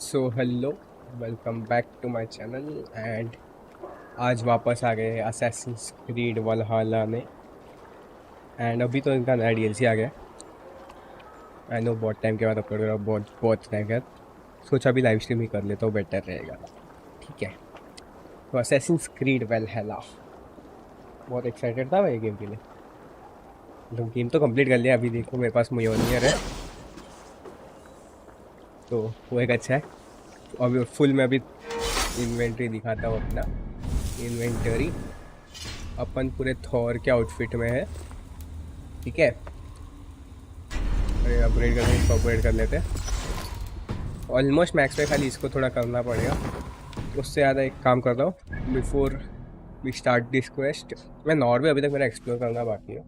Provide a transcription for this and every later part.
So hello, welcome back to my channel and आज वापस आ गए असैसिन्स क्रीड वलहल्ला में। एंड अभी तो इनका नया डीएलसी आ गया। आई नो बहुत टाइम के बाद अपलोड कर रहा हूँ, बहुत बहुत टाइम के बाद। सोचा अभी लाइव स्ट्रीम ही कर लेता हूँ, बेटर रहेगा। ठीक है, तो असैसिन्स क्रीड वलहल्ला बहुत एक्साइटेड था मैं गेम के लिए। तो गेम तो कंप्लीट कर लिया, अभी देखो मेरे पास म्योनियर है तो वो एक अच्छा है। अभी फुल में अभी इन्वेंट्री दिखाता हूँ अपना। इन्वेंटरी अपन पूरे थॉर के आउटफिट में है। ठीक है, अरे अपग्रेड करने इसको अपग्रेड कर लेते हैं। ऑलमोस्ट मैक्स पे, खाली इसको थोड़ा करना पड़ेगा। उससे ज़्यादा एक काम करता हूँ before we start this quest. मैं नॉर्वे अभी तक मेरा एक्सप्लोर करना बाकी है,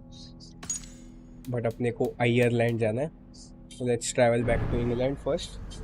बट अपने को आयरलैंड जाना है। Let's travel back to England first.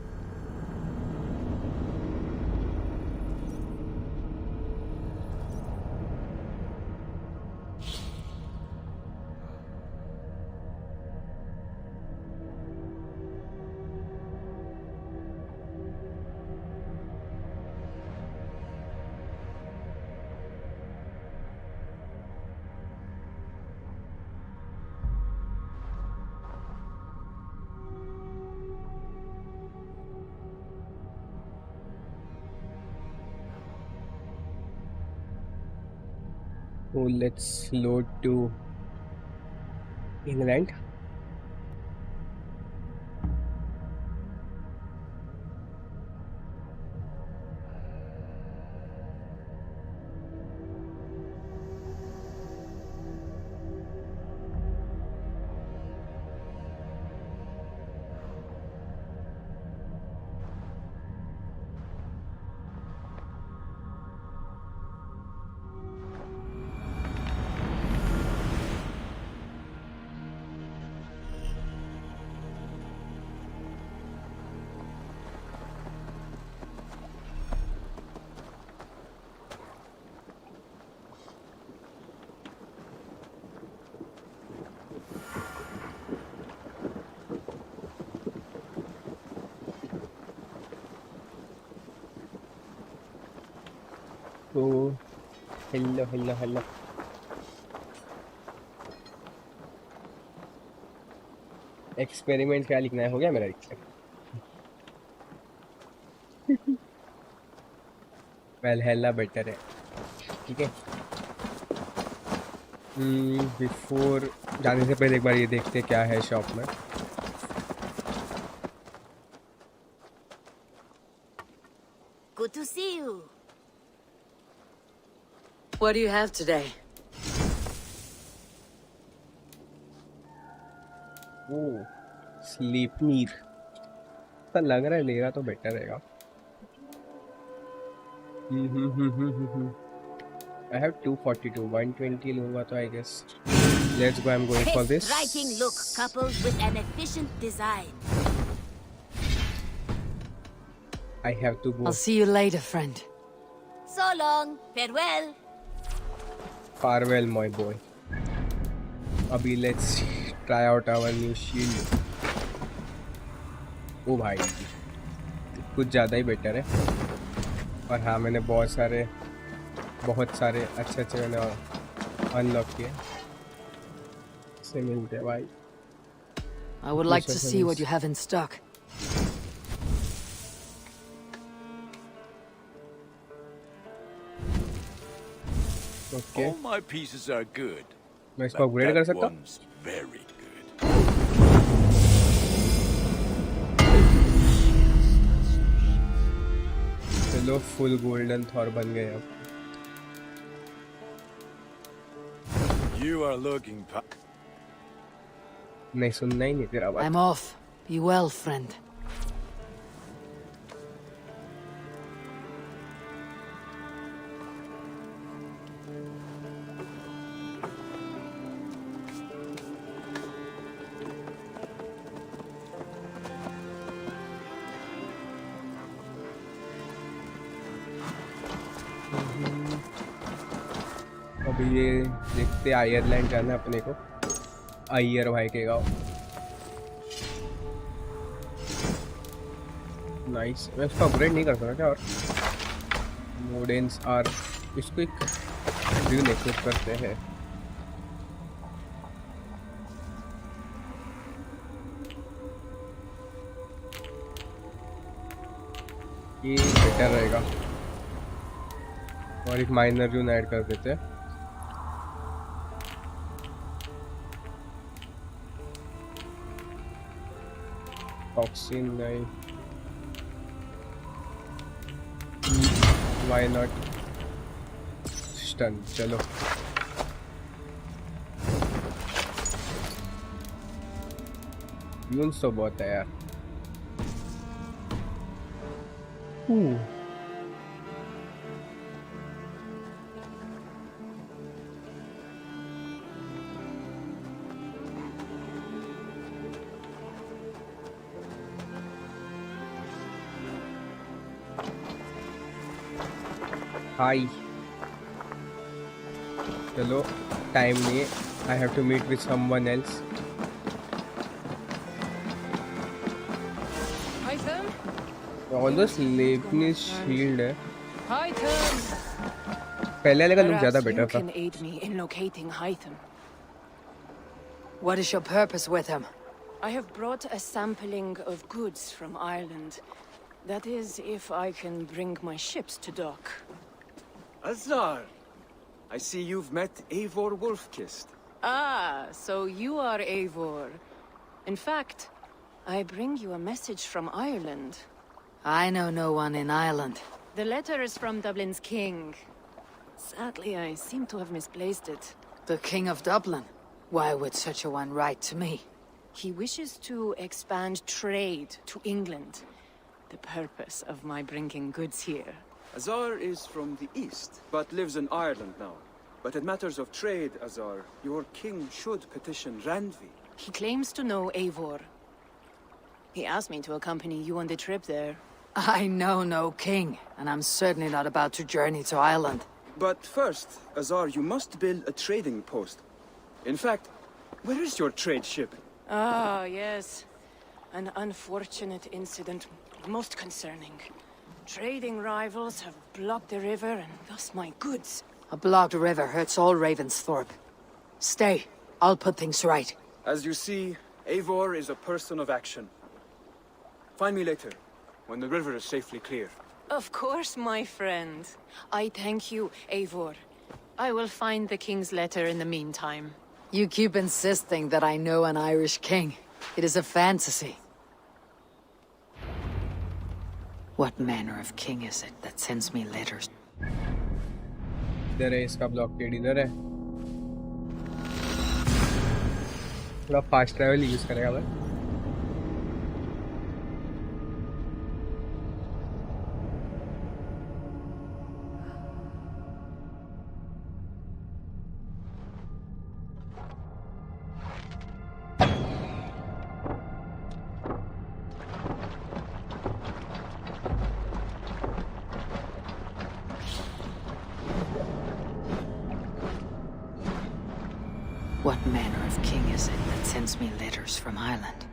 So let's load to England. तो हेलो। एक्सपेरिमेंट क्या लिखना है, हो गया मेरा वेलहल्ला बेटर है। ठीक है, बिफोर जाने से पहले एक बार ये देखते क्या है शॉप में। Good to see you. What do you have today? Oh, sleep need तो लग रहा है, लेगा तो बेटर रहेगा। I have 242, 120 लूँगा तो I guess. Let's go, I'm going for A this. striking look coupled with an efficient design. I have to go. I'll see you later, friend. So long. Farewell. Farewell, my boy. अभी let's try out our new shield. ओ भाई, कुछ ज़्यादा ही better है। और हाँ, मैंने बहुत सारे अच्छे मैंने अनलॉक किए। से मिलते हैं भाई। I would like to see what you have in stock. Okay. All my pieces are good. मैं इसको अपग्रेड कर सकता हूँ? One's very good. चलो, फुल गोल्डन थॉर बन गए अब। You are looking नहीं, सुनना ही नहीं तेरा बात। I'm off. Be well, friend. अभी ये देखते आयरलैंड जाना है अपने को। आयर भाई के गाँव। नाइस। मैं इसको अपग्रेड नहीं कर सकता क्या? और मोडेंस आर, इसको एक ड्यून इक्विप करते हैं। ये बेटर रहेगा। और एक माइनर ड्यून ऐड कर देते हैं। टॉक्सिन नहीं, व्हाई नॉट स्टन। चलो ड्यून्स तो बहुत है यार। हाय, चलो टाइम नहीं है। I have to meet with someone else. Hytham? All दो स्लेपनीज शील्ड है। Hytham! पहले वाले का लुक ज्यादा Perhaps you बेटर था। can aid me in locating Hytham. What is your purpose with him? I have brought a sampling of goods from Ireland. That is, if I can bring my ships to dock. Azar! I see you've met Eivor Wolfkist. Ah, so you are Eivor. In fact, I bring you a message from Ireland. I know no one in Ireland. The letter is from Dublin's king. Sadly, I seem to have misplaced it. The King of Dublin? Why would such a one write to me? He wishes to expand trade to England. The purpose of my bringing goods here. Azar is from the east, but lives in Ireland now. But in matters of trade, Azar, your king should petition Randvi. He claims to know Eivor. He asked me to accompany you on the trip there. I know no king, and I'm certainly not about to journey to Ireland. But first, Azar, you must build a trading post. In fact, where is your trade ship? Ah, yes. An unfortunate incident, most concerning. Trading rivals have blocked the river, and thus my goods. A blocked river hurts all Ravensthorpe. Stay. I'll put things right. As you see, Eivor is a person of action. Find me later, when the river is safely clear. Of course, my friend. I thank you, Eivor. I will find the king's letter in the meantime. You keep insisting that I know an Irish king. It is a fantasy. What manner of king is it that sends me letters? इधर है इसका blockade, इधर है। थोड़ा fast travel use करेगा भाई। What manner of king is it that sends me letters from Ireland?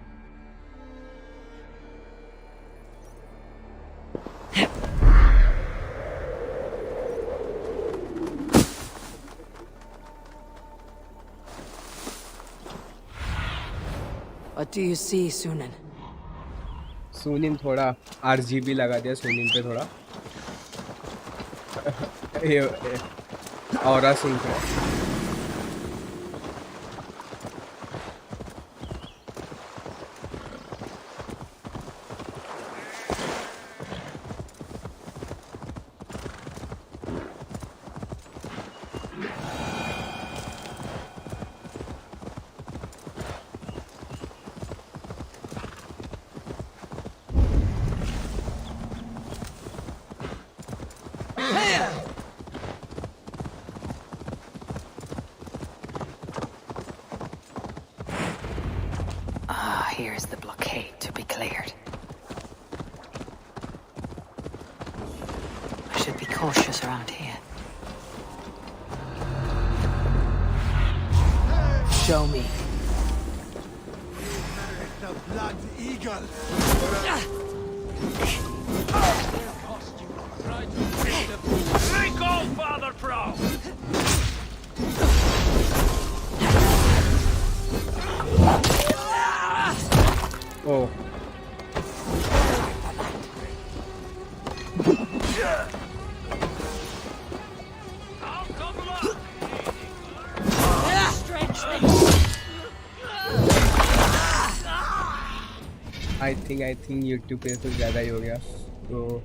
What do you see, Sunan? सुनिन थोड़ा RGB लगा दिया सुनिन पे थोड़ा। ये ऑरा सुन के Here's the blockade to be cleared. I should be cautious around here. Show me. The blood eagle. Recall Father Pro! Oh. I think YouTube पे तो ज़्यादा ही हो गया तो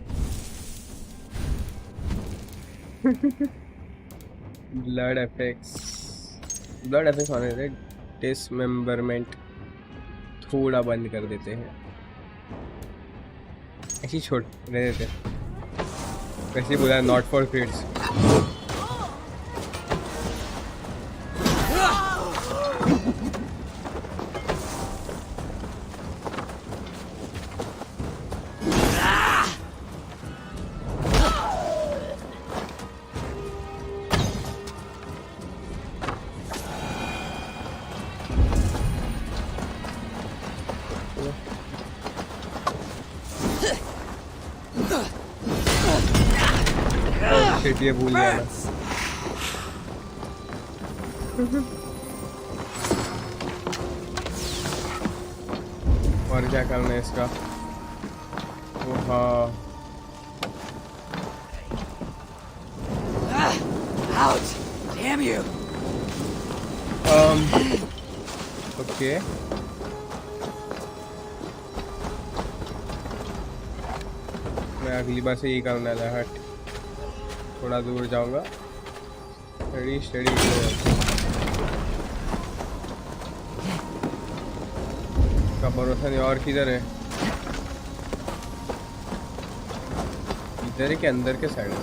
ब्लड इफेक्ट्स होने से डिसमेंबरमेंट थोड़ा बंद कर देते हैं, ऐसी छोड़ रह देते वैसे बोला नॉट फॉर किड्स। ये भूल गया मैं। और क्या करना है इसका? ओ हाँ Ouch! Damn you! ओके मैं अगली बार से यही करना है। हट थोड़ा दूर जाऊंगा। स्टडी का भरोसा नहीं। और किधर है? इधर के अंदर के साइड में।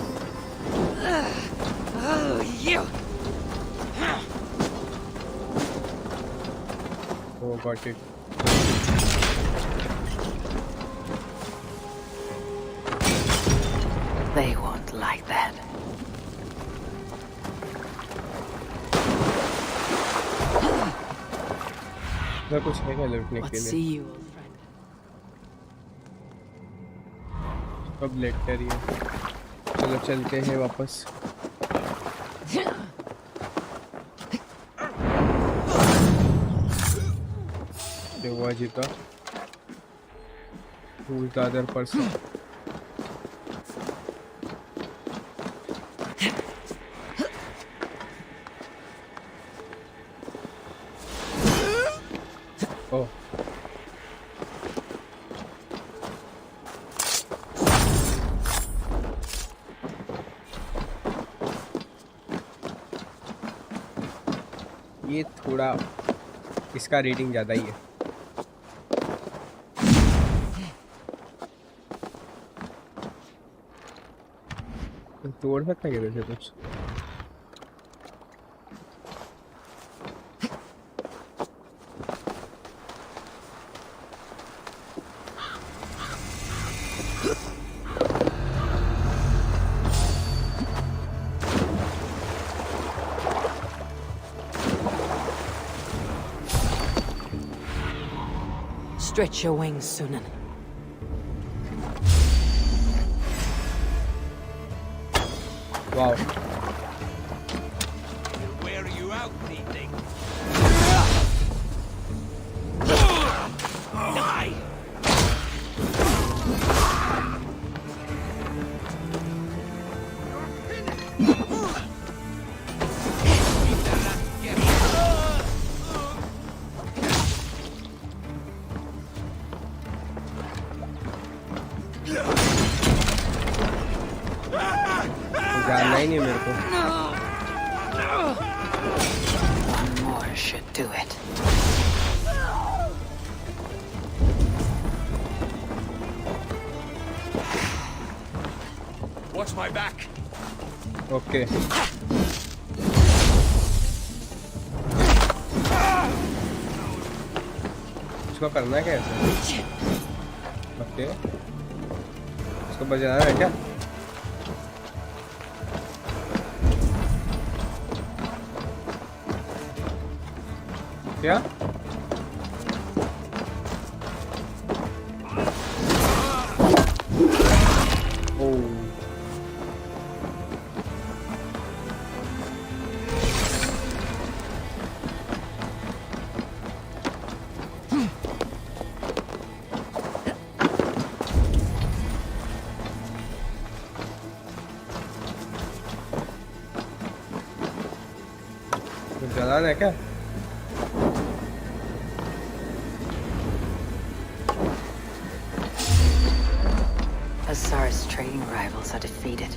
Oh, got it. They won't like that. इधर कुछ है क्या लूटने के Let's लिए? see you, old friend. अब लेटर ही है। चलो चलते हैं वापस। हुआ जीता। Who's the other person? Oh. ये थोड़ा इसका रेटिंग ज़्यादा ही है। तोड़ सकता है क्या कुछ? Stretch your wings, Sunan. Wow. Where are you out, thieving? Die! जानना ही नहीं मेरे को। One more should do it. Watch my back! Okay इसको करना है कैसे? ओके इसको बजाना है क्या? क्या? जाना है क्या? Azar's trading rivals are defeated.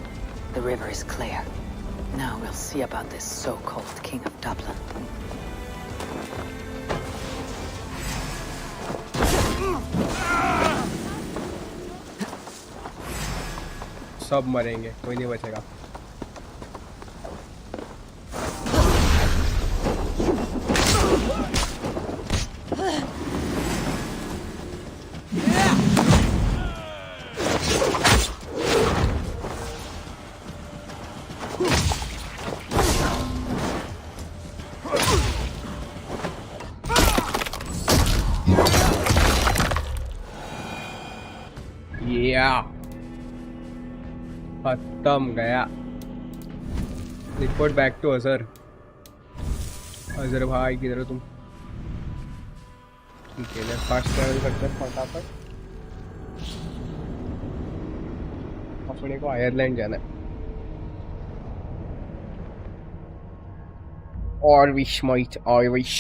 The river is clear. Now we'll see about this so-called King of Dublin. सब मरेंगे, कोई नहीं बचेगा। खत्म गया। रिपोर्ट बैक टू अजर। अजर भाई किधर हो तुम? ठीक है, मैं फास्ट ट्रैवल करते हैं फटाफट। अपने को आयरलैंड जाना है। Irish mate, Irish.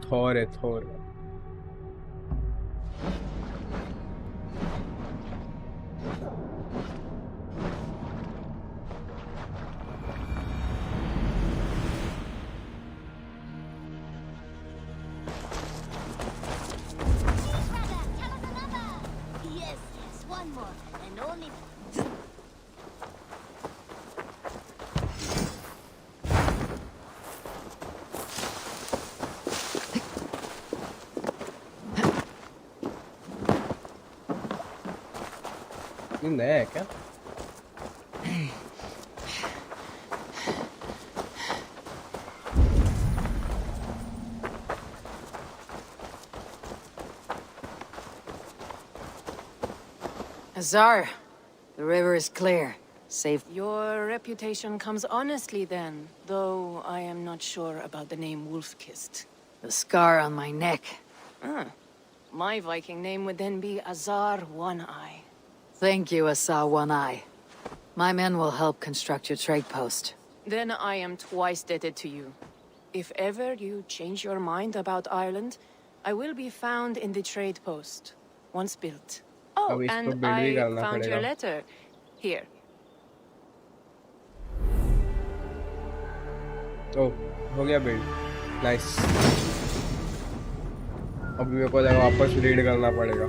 Thor है Thor। Yes, yes, one more, and only. नया है क्या? Azar, the river is clear. Safe. Your reputation comes honestly then, though I am not sure about the name Wolf-Kissed. The scar on my neck. Ah, my Viking name would then be Azar One-Eye. Thank you, Azar One-Eye. My men will help construct your trade post. Then I am twice indebted to you. If ever you change your mind about Ireland, I will be found in the trade post, once built. Oh, अब इसको and build भी I करना found your पड़ेगा। letter. Here. ओ हो गया build. Nice. अब मेरे को लगा वापस रीड करना पड़ेगा।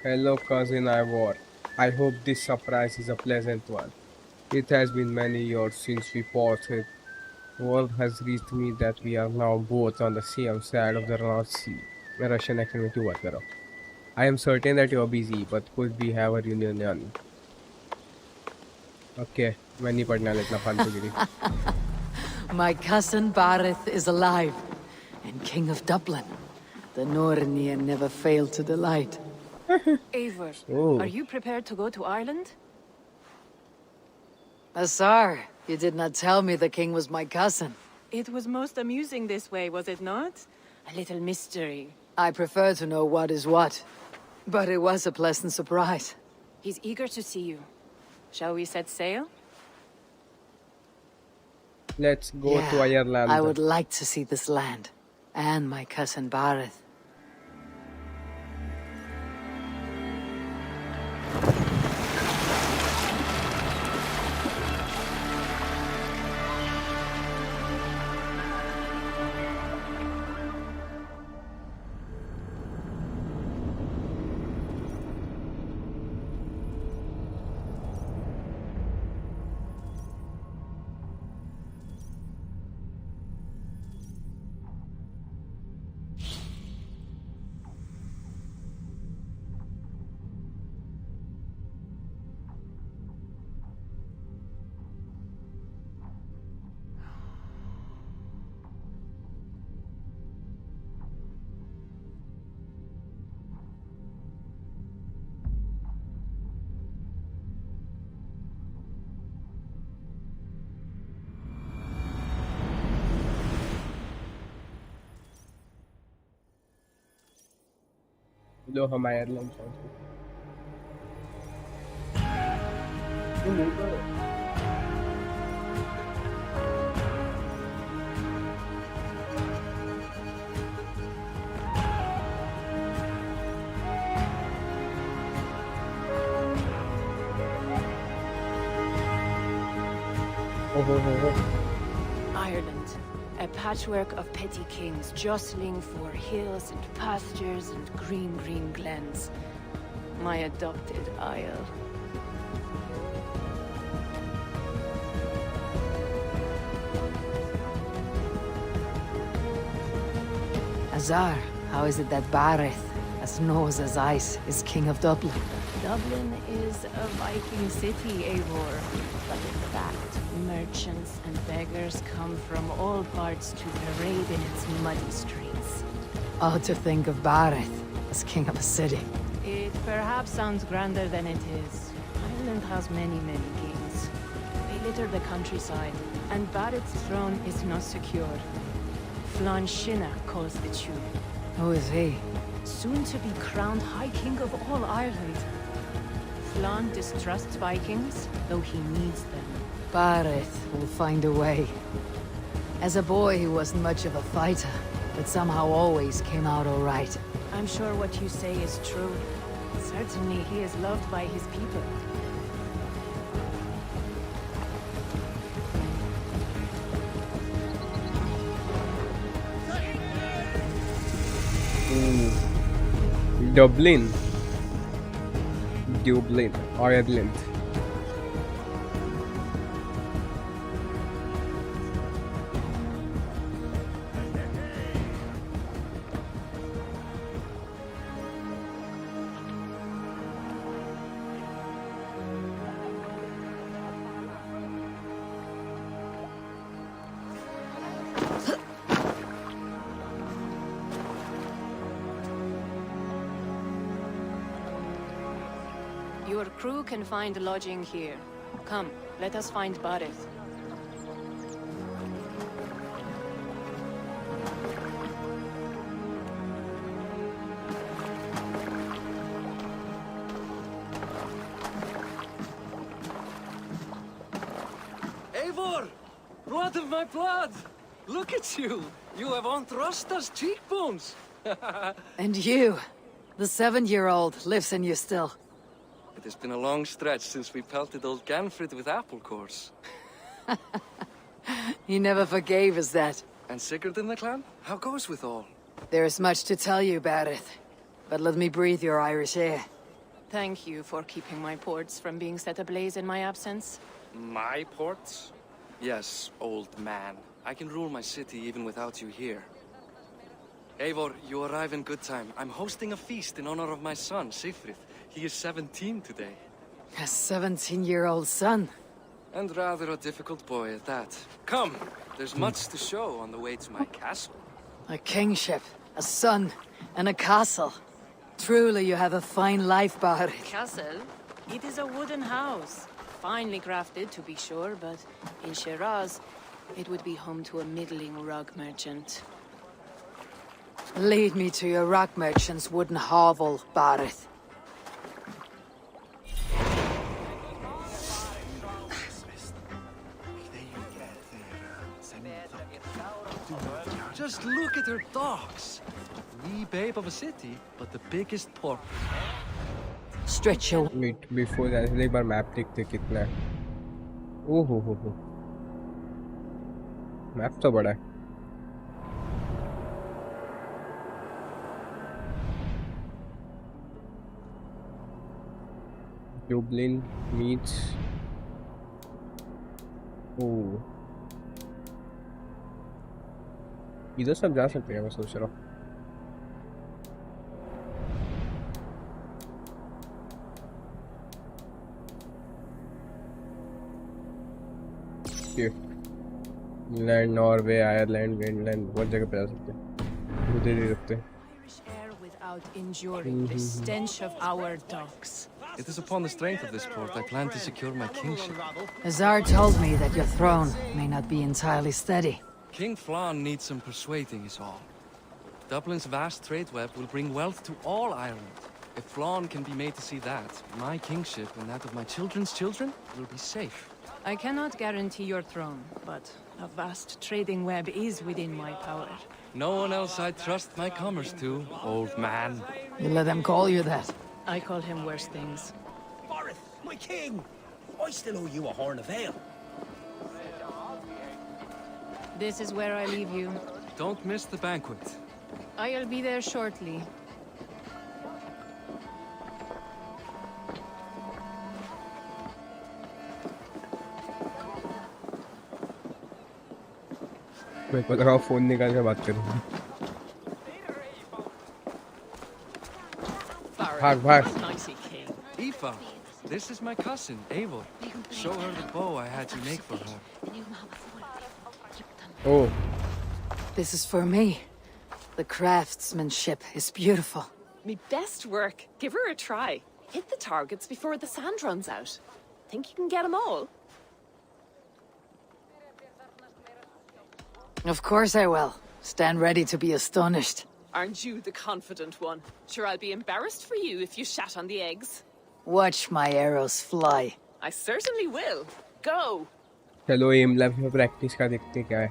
Hello cousin Eivor. I hope this surprise is a pleasant one. It has been many years since we parted. Word has reached me that we are now both on the same side of the North Sea. Russian accent में क्यों बात कर रहा हूँ? I am certain that you are busy, but could we have a reunion? Okay, मैं नहीं पढ़ने वाला इतना फालतूगिरी। My cousin Barith is alive, and King of Dublin. The Nornian never failed to delight. Eivor, Oh. are you prepared to go to Ireland? Azar, you did not tell me the king was my cousin. It was most amusing this way, was it not? A little mystery. I prefer to know what is what, but it was a pleasant surprise. He's eager to see you. Shall we set sail? Let's go to Ireland. I would like to see this land, and my cousin Barith. लो हम Ireland पहुंचे। Ireland, a patchwork of petty kings jostling for hills and pastures and green glens. My adopted isle. Azar, how is it that Barith, as knows as ice, is king of Dublin? Dublin is a Viking city, Eivor. But in fact, merchants and beggars come from all parts to parade in its muddy streets. Odd to think of Barith as king of a city. It perhaps sounds grander than it is. Ireland has many kings. They litter the countryside, and Barrett's throne is not secure. Flann Sinna calls the tune. Who is he? Soon to be crowned High King of all Ireland. Flann distrusts Vikings, though he needs them. Barith will find a way. As a boy, he wasn't much of a fighter, but somehow always came out all right. I'm sure what you say is true. Certainly he is loved by his people. Dublin, Ireland. Your crew can find lodging here. Come, let us find Barith. Eivor! Blood of my blood! Look at you! You have Aunt Rosta's cheekbones! And you, the 7-year-old, lives in you still. It has been a long stretch since we pelted old Ganfrid with apple cores. He never forgave us that. And Sigurd in the clan? How goes with all? There is much to tell you, Barith, but let me breathe your Irish air. Thank you for keeping my ports from being set ablaze in my absence. My ports? Yes, old man. I can rule my city even without you here. Eivor, you arrive in good time. I'm hosting a feast in honor of my son, Sigfrid. He is 17 today. A 17-year-old son. And rather a difficult boy at that. Come, there's much to show on the way to my castle. A kingship, a son, and a castle. Truly you have a fine life, Barith. Castle? It is a wooden house. Finely crafted, to be sure, but in Shiraz, it would be home to a middling rug merchant. Lead me to your rock merchant's wooden hovel, Barith. Just look at her dogs. Wee babe of a city, but the biggest pork. Stretch your... Wait, before that, एक बार map देखते कितना है। ओह हो। Map तो बड़ा है। Dublin meets. ओह। इधर सब जा सकते हैं मैं सोच रहा हूँ। इंग्लैंड, नॉर्वे, आयरलैंड, ग्रीनलैंड, बहुत जगह पे जा सकते हैं। उधर ही रखते हैं। Irish air without enduring the stench of our dogs. It is upon the strength of this port I plan to secure my kingship. Azar told me that your throne may not be entirely steady. King Flann needs some persuading is all. Dublin's vast trade web will bring wealth to all Ireland. If Flann can be made to see that, my kingship and that of my children's children will be safe. I cannot guarantee your throne, but a vast trading web is within my power. No one else I'd trust my commerce to, old man. You let them call you that. I call him worse things. Barrett, my king! I still owe you a horn of ale. This is where I leave you. Don't miss the banquet. I'll be there shortly. मेरे को लगा phone निकाल के बात करूँगा। भाग भाग। Aoife, this is my cousin, Eivor. Show her the bow I had you make for her. Oh, This is for me. The craftsmanship is beautiful. Me best work. Give her a try. Hit the targets before the sand runs out. Think you can get them all? Of course I will. Stand ready to be astonished. Aren't you the confident one? Sure, I'll be embarrassed for you if you shat on the eggs. Watch my arrows fly. I certainly will. Go! चलो M lab में practice का देखते हैं क्या है।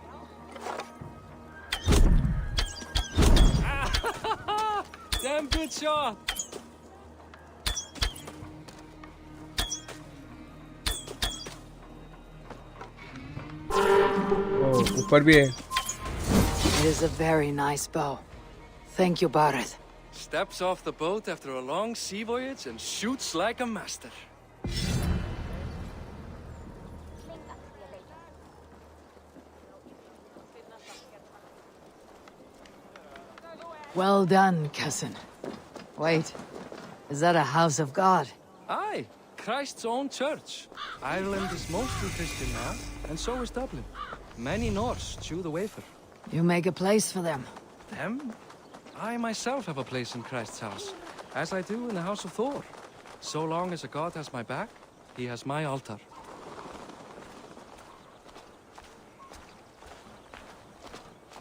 Damn good shot! ओ ऊपर भी है। It is a very nice bow. Thank you, Barrett. Steps off the boat after a long sea voyage and shoots like a master. Well done, cousin. Wait, is that a house of God? Aye, Christ's own church. Ireland is mostly Christian now, and so is Dublin. Many Norse chew the wafer. You make a place for them. Them? I myself have a place in Christ's house, as I do in the house of Thor. So long as a god has my back, he has my altar.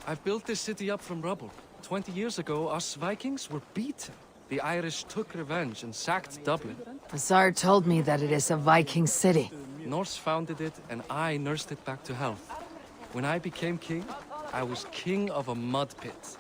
I've built this city up from rubble. 20 years ago, us Vikings were beaten. The Irish took revenge and sacked Dublin. The Tsar told me that it is a Viking city. Norse founded it, and I nursed it back to health. When I became king, I was king of a mud pit.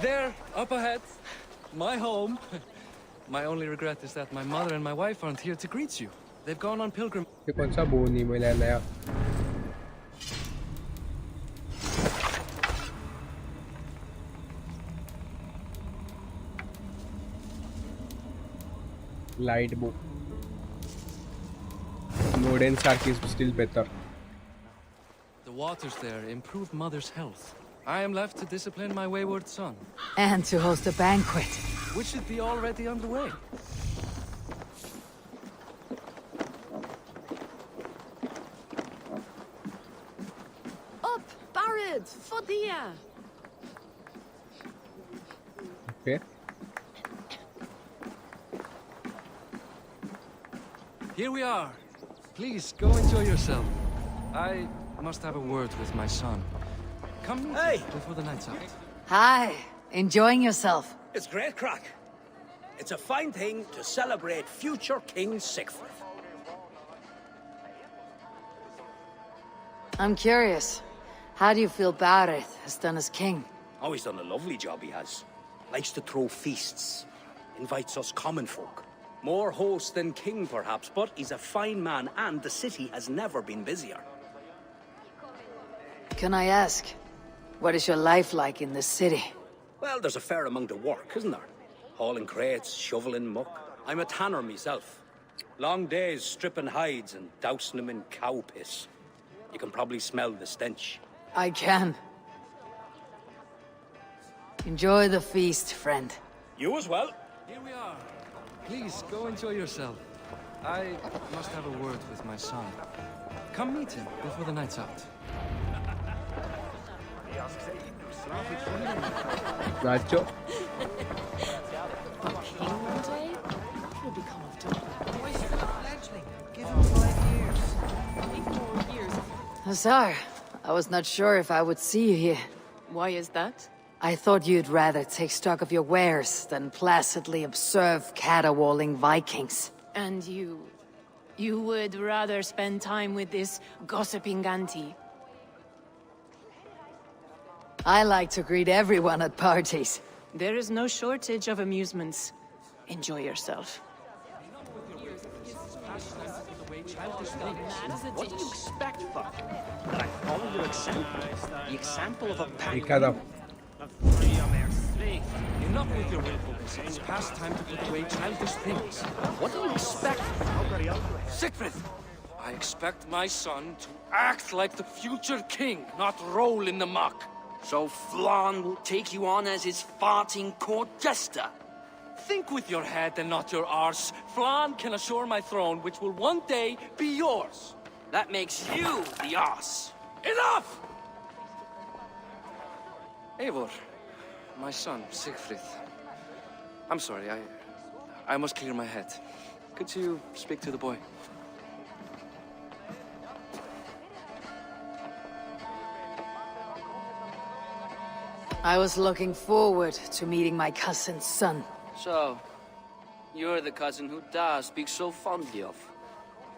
There, up ahead. My home. My only regret is that my mother and my wife aren't here to greet you. They've gone on pilgrim. ये कौन सा बोनी मिला है नया? Light bow. Modern Stark is still better. The waters there improve mother's health. I am left to discipline my wayward son, And to host a banquet. which should be already underway. Up, Barrett! Fodia! Okay. Here we are. Please, go enjoy yourself. I must have a word with my son. Come meet Hey! me before the night's out. Hi, enjoying yourself. It's great crack. It's a fine thing to celebrate future King Sigfrid. I'm curious. How do you feel Barrett has done as king? Oh, he's done a lovely job, he has. Likes to throw feasts. Invites us common folk. More host than king, perhaps, but he's a fine man, and the city has never been busier. Can I ask, what is your life like in the city? Well, there's a fair amount of work, isn't there? Hauling crates, shoveling muck. I'm a tanner myself. Long days stripping hides and dousing them in cow piss. You can probably smell the stench. I can. Enjoy the feast, friend. You as well. Here we are. Please, go enjoy yourself. I must have a word with my son. Come meet him before the night's out. Nacho King one day? What will become of Dublin? Give him 5 years. 8 more years. Hussar, I was not sure if I would see you here. Why is that? I thought you'd rather take stock of your wares than placidly observe caterwauling Vikings. And you would rather spend time with this gossiping auntie? I like to greet everyone at parties. There is no shortage of amusements. Enjoy yourself. What do you expect, Buck? That I follow your example? The example of a pack देखा था Enough with your willfulness. It's past time to put away childish things. What do you expect? Siegfried! I expect my son to act like the future king, not roll in the muck. So Flan will take you on as his farting court jester? Think with your head and not your arse. Flan can assure my throne, which will one day be yours. That makes you the ass. Enough! Eivor, my son, Siegfried. I'm sorry, I must clear my head. Could you speak to the boy? I was looking forward to meeting my cousin's son. So, you're the cousin who Da speaks so fondly of.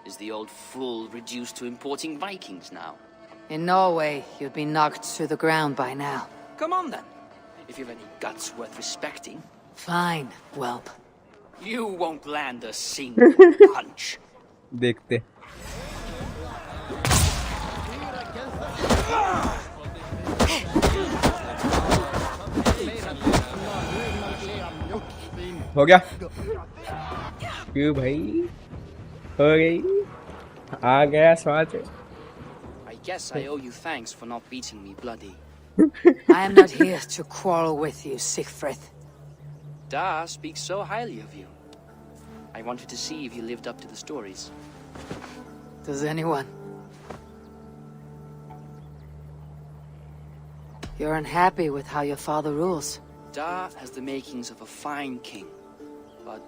Is the old fool reduced to importing Vikings now? In Norway, you'd be knocked to the ground by now. Come on then, if you've any guts worth respecting. Fine, whelp. You won't land a single punch. देखते हो गया क्यों भाई हो गई आ गया स्वाद I guess I owe you thanks for not beating me bloody. I am not here to quarrel with you, Siegfried. Da speaks so highly of you. I wanted to see if you lived up to the stories. Does anyone? You're unhappy with how your father rules. Da has the makings of a fine king, but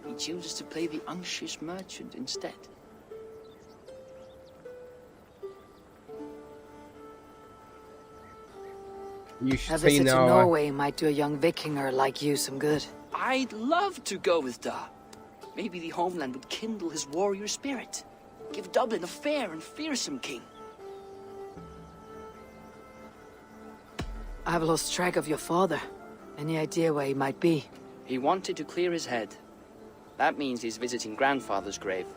he chooses to play the unctuous merchant instead. You A should say visit to now Norway might do a young Vikinger like you some good. I'd love to go with Da. Maybe the homeland would kindle his warrior spirit. Give Dublin a fair and fearsome king. I've lost track of your father. Any idea where he might be? He wanted to clear his head. That means he's visiting grandfather's grave.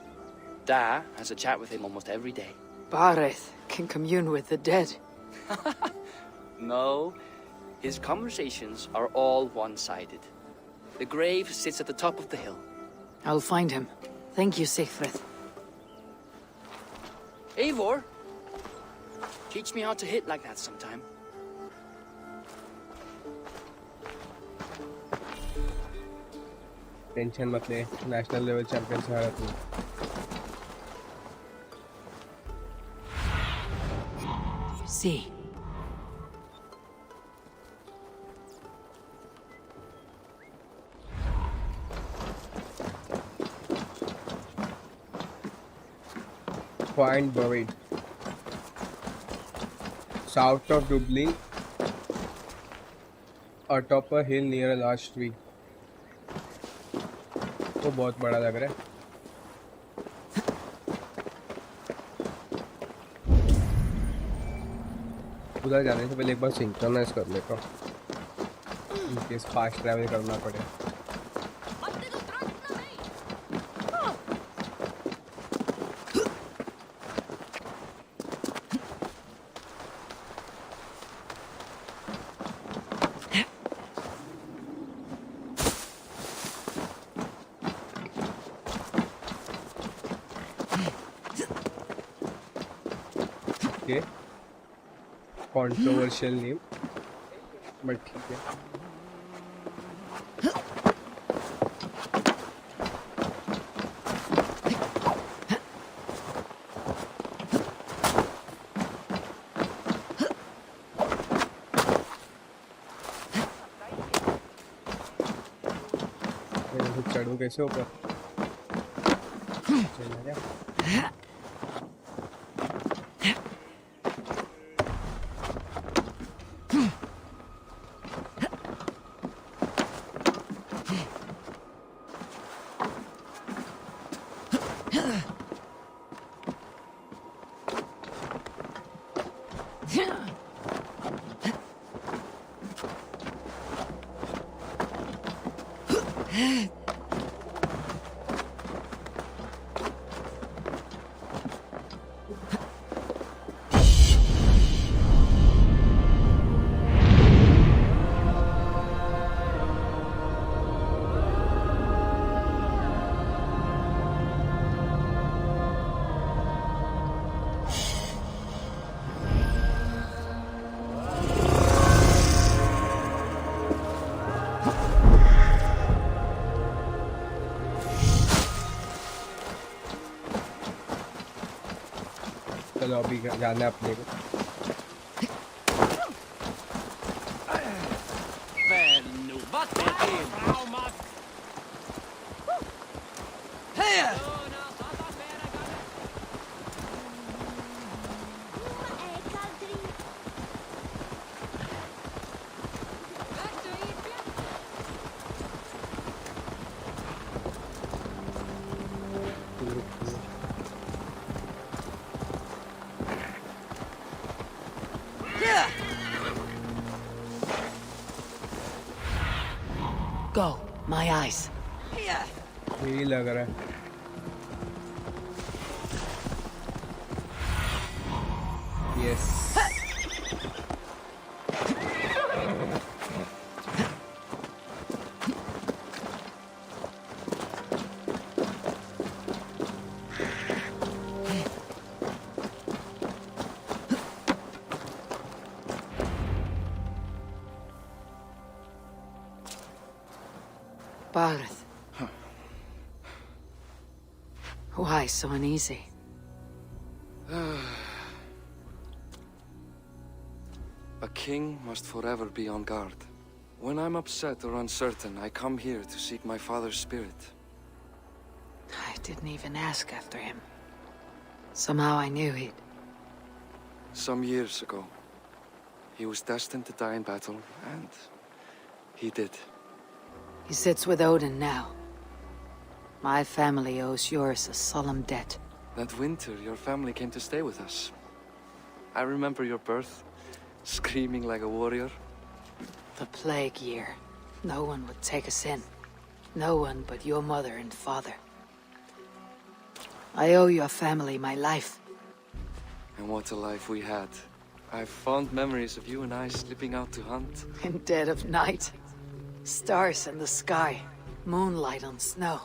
Da has a chat with him almost every day. Bareth can commune with the dead. No, his conversations are all one-sided. The grave sits at the top of the hill. I'll find him. Thank you, Siegfried. Eivor, teach me how to hit like that sometime. Tension मत ले national level champion से हारा तू See. Find buried south of Dublin atop a hill near a large tree. वो बहुत बड़ा लग रहा है उधर जाने से पहले एक बार सिंक्रोनाइज कर लेता हूँ इन केस फास्ट ट्रैवल करना पड़े controversial name but ठीक है कैसे ऊपर चला गया? चलो अभी जाना है अपने को। Go, my eyes. यही लग रहा है। Yes. Barith. Why so uneasy? A king must forever be on guard. When I'm upset or uncertain, I come here to seek my father's spirit. I didn't even ask after him. Somehow I knew he'd... Some years ago, he was destined to die in battle, and he did. He sits with Odin now. My family owes yours a solemn debt. That winter, your family came to stay with us. I remember your birth, screaming like a warrior. The plague year. No one would take us in. No one but your mother and father. I owe your family my life. And what a life we had. I have fond memories of you and I slipping out to hunt. In dead of night. Stars in the sky. Moonlight on snow.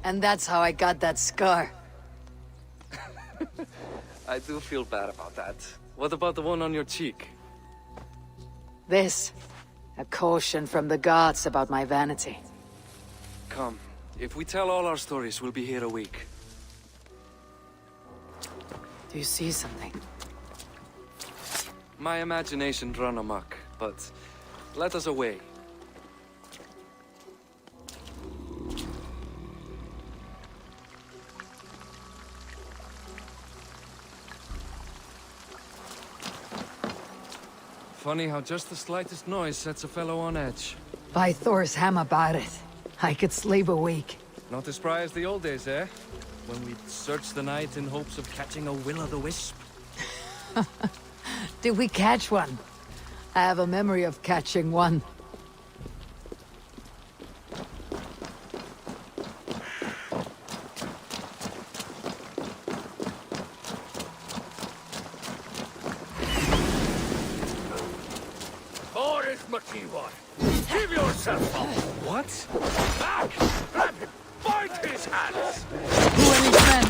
And that's how I got that scar. I do feel bad about that. What about the one on your cheek? This. A caution from the gods about my vanity. Come. If we tell all our stories, we'll be here a week. Do you see something? My imagination run amok, but let us away. Funny how just the slightest noise sets a fellow on edge. By Thor's hammer, Barith. I could sleep a week. Not as spry as the old days, eh? When we'd search the night in hopes of catching a will-o'-the-wisp. Did we catch one? I have a memory of catching one. Give yourself up! What? Back! Grab him! Bind his hands! Who are these men?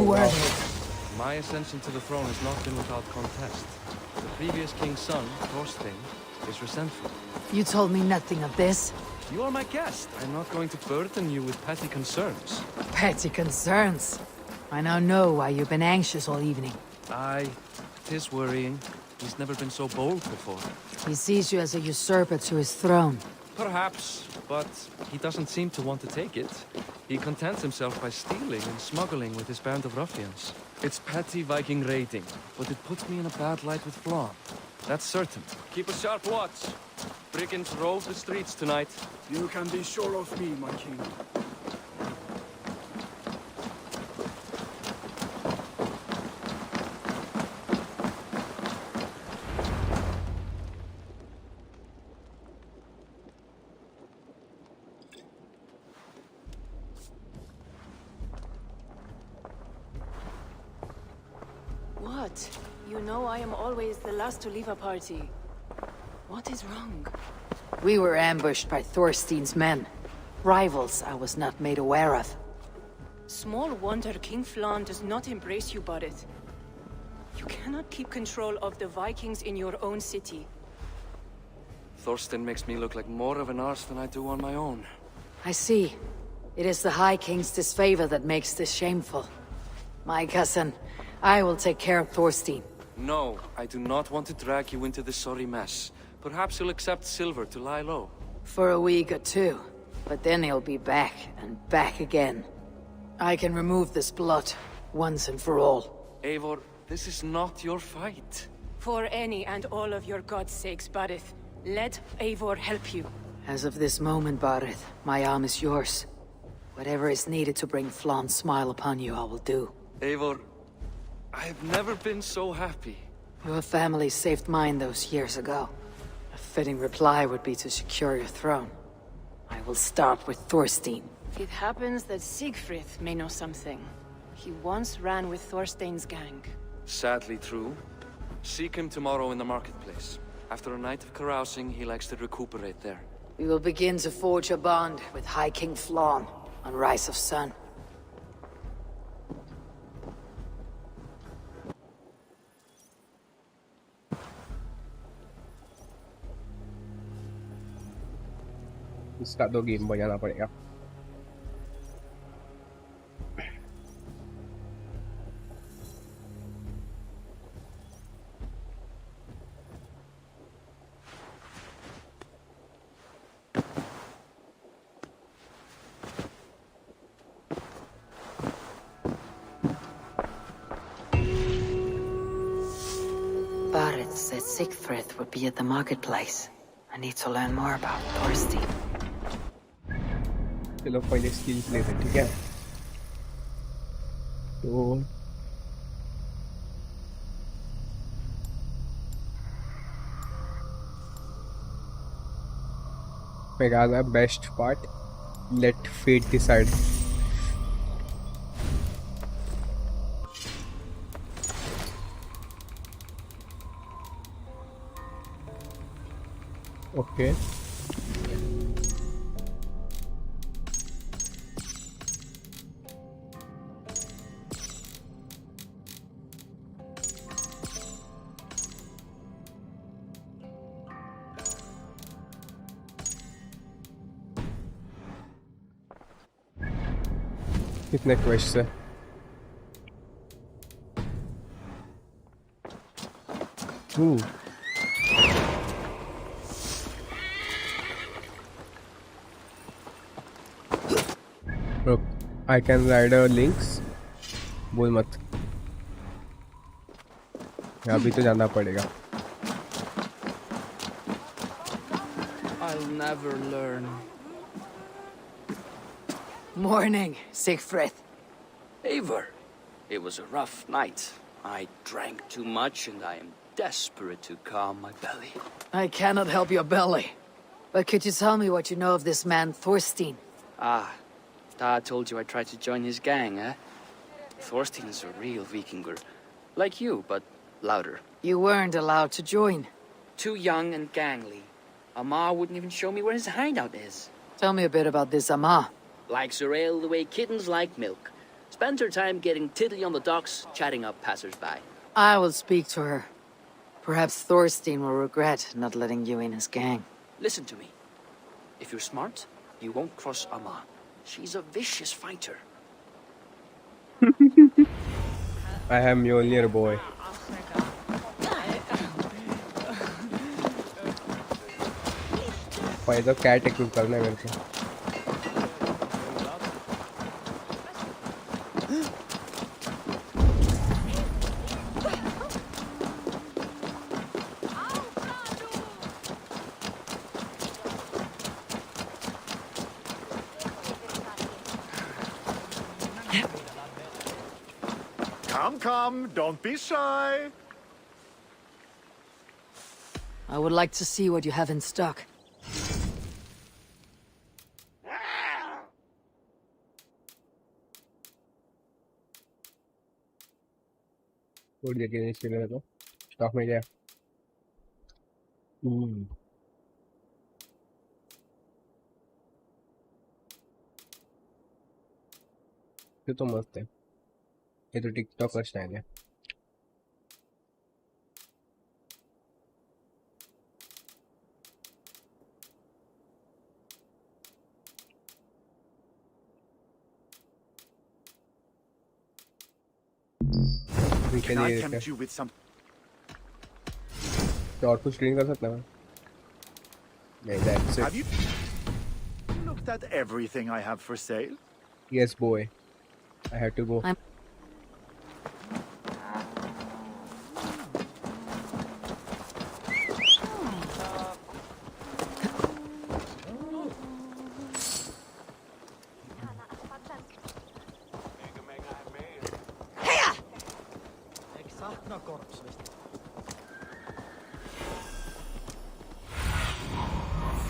were Wow. they? My ascension to the throne has not been without contest. The previous king's son, Thorstein, is resentful. You told me nothing of this. You are my guest. I'm not going to burden you with petty concerns. Petty concerns. I now know why you've been anxious all evening. Aye, 'tis worrying. He's never been so bold before. He sees you as a usurper to his throne. Perhaps, but he doesn't seem to want to take it. He contents himself by stealing and smuggling with his band of ruffians. It's petty Viking raiding, but it puts me in a bad light with Flan. That's certain. Keep a sharp watch. Brigands rove the streets tonight. You can be sure of me, my king. What? You know I am always the last to leave a party. What is wrong? We were ambushed by Thorstein's men. Rivals I was not made aware of. Small wonder King Flan does not embrace you, Barith. You cannot keep control of the Vikings in your own city. Thorstein makes me look like more of an arse than I do on my own. I see. It is the High King's disfavor that makes this shameful. My cousin, I will take care of Thorstein. No, I do not want to drag you into this sorry mess. Perhaps you'll accept silver to lie low. For a week or two. But then he'll be back, and back again. I can remove this blot, once and for all. Eivor, this is not your fight. For any and all of your god's sakes, Barith, let Eivor help you. As of this moment, Barith, my arm is yours. Whatever is needed to bring Flan's smile upon you, I will do. Eivor, I've never been so happy. Your family saved mine those years ago. A fitting reply would be to secure your throne. I will start with Thorstein. It happens that Siegfried may know something. He once ran with Thorstein's gang. Sadly true. Seek him tomorrow in the marketplace. After a night of carousing, he likes to recuperate there. We will begin to forge a bond with High King Flan on Rise of Sun. इसका 2 game बजाना पड़ेगा. Barith said Siegfried would be at the marketplace. I need to learn more about Thorstein. चलो पहले skills लेते हैं, ठीक है? तो मेरा best part, let fate decide. Okay कितने क्वेश्चन है? Look, I can ride a links. बोल मत. अभी तो जाना पड़ेगा. I'll never learn. Morning, Siegfried. Eivor, it was a rough night. I drank too much and I am desperate to calm my belly. I cannot help your belly. But could you tell me what you know of this man, Thorstein? Ah, Dad told you I tried to join his gang, eh? Thorstein is a real Vikinger. Like you, but louder. You weren't allowed to join. Too young and gangly. Amar wouldn't even show me where his hideout is. Tell me a bit about this Amar. Likes her ale the way kittens like milk. Spend your time getting tiddly on the docks, chatting up passers-by. I will speak to her. Perhaps Thorstein will regret not letting you in his gang. Listen to me. If you're smart, you won't cross Amma. She's a vicious fighter. I am Mjolnir boy. भाई तो cat equip करना है मेरे को. Come, don't be shy. I would like to see what you have in stock. थोड़ी देर के लिए इसके लिए तो स्टॉक में क्या. ये तो मस्त है. ये तो टिकटॉक का स्टाइल है. Can I tempt you with some? तो और कुछ ट्रेन कर सकता है. नहीं, that's it. Have you looked at everything I have for sale? Yes, boy. I had to go.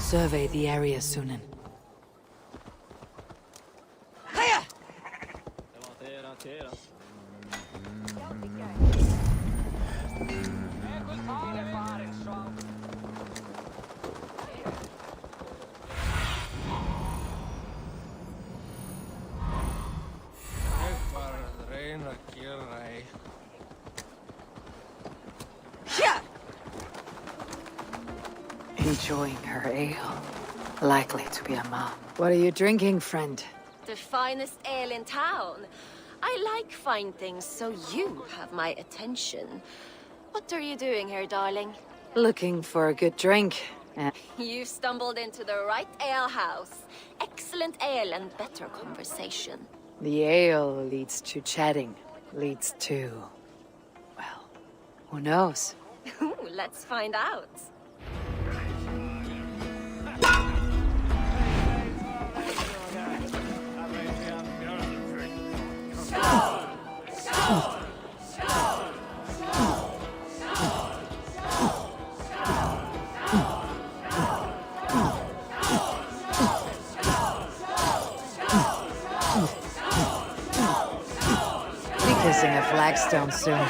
Survey the area, Sunan. Enjoying her ale. Likely to be a mom. What are you drinking, friend? The finest ale in town. I like fine things, so you have my attention. What are you doing here, darling? Looking for a good drink. You've stumbled into the right ale house. Excellent ale and better conversation. The ale leads to chatting. Leads to... well, who knows? Let's find out. Be kissing a flagstone soon.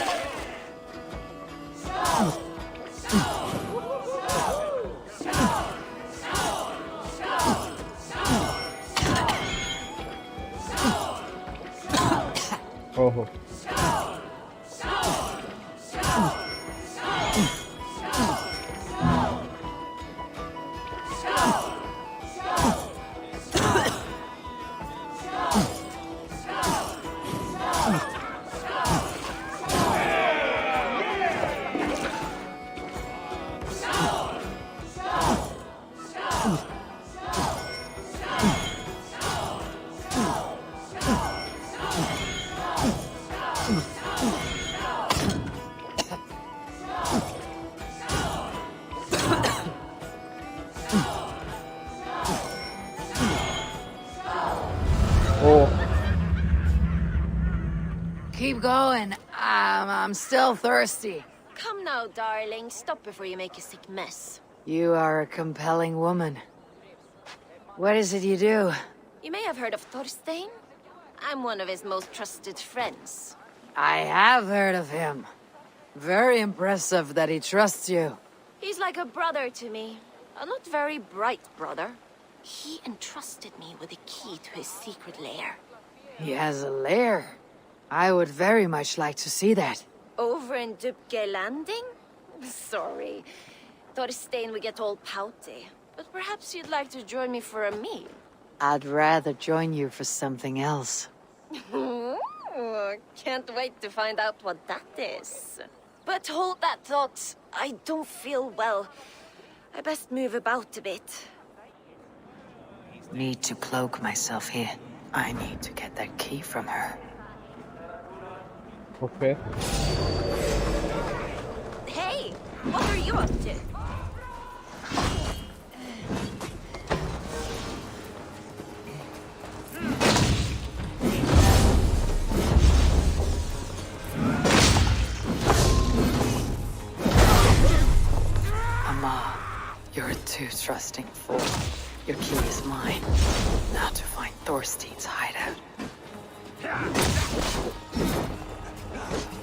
Oh. Keep going. I'm still thirsty. Come now, darling. Stop before you make a sick mess. You are a compelling woman. What is it you do? You may have heard of Thorstein. I'm one of his most trusted friends. I have heard of him. Very impressive that he trusts you. He's like a brother to me. A not very bright brother. He entrusted me with the key to his secret lair. He has a lair. I would very much like to see that. Over in Dubke Landing? Sorry. Thorstein would get all pouty. But perhaps you'd like to join me for a meal. I'd rather join you for something else. Can't wait to find out what that is. But hold that thought. I don't feel well. I best move about a bit. Need to cloak myself here. I need to get that key from her. Okay. Hey! What are you up to? Ama, you're a too trusting fool. Your key is mine. Now to find Thorstein's hideout.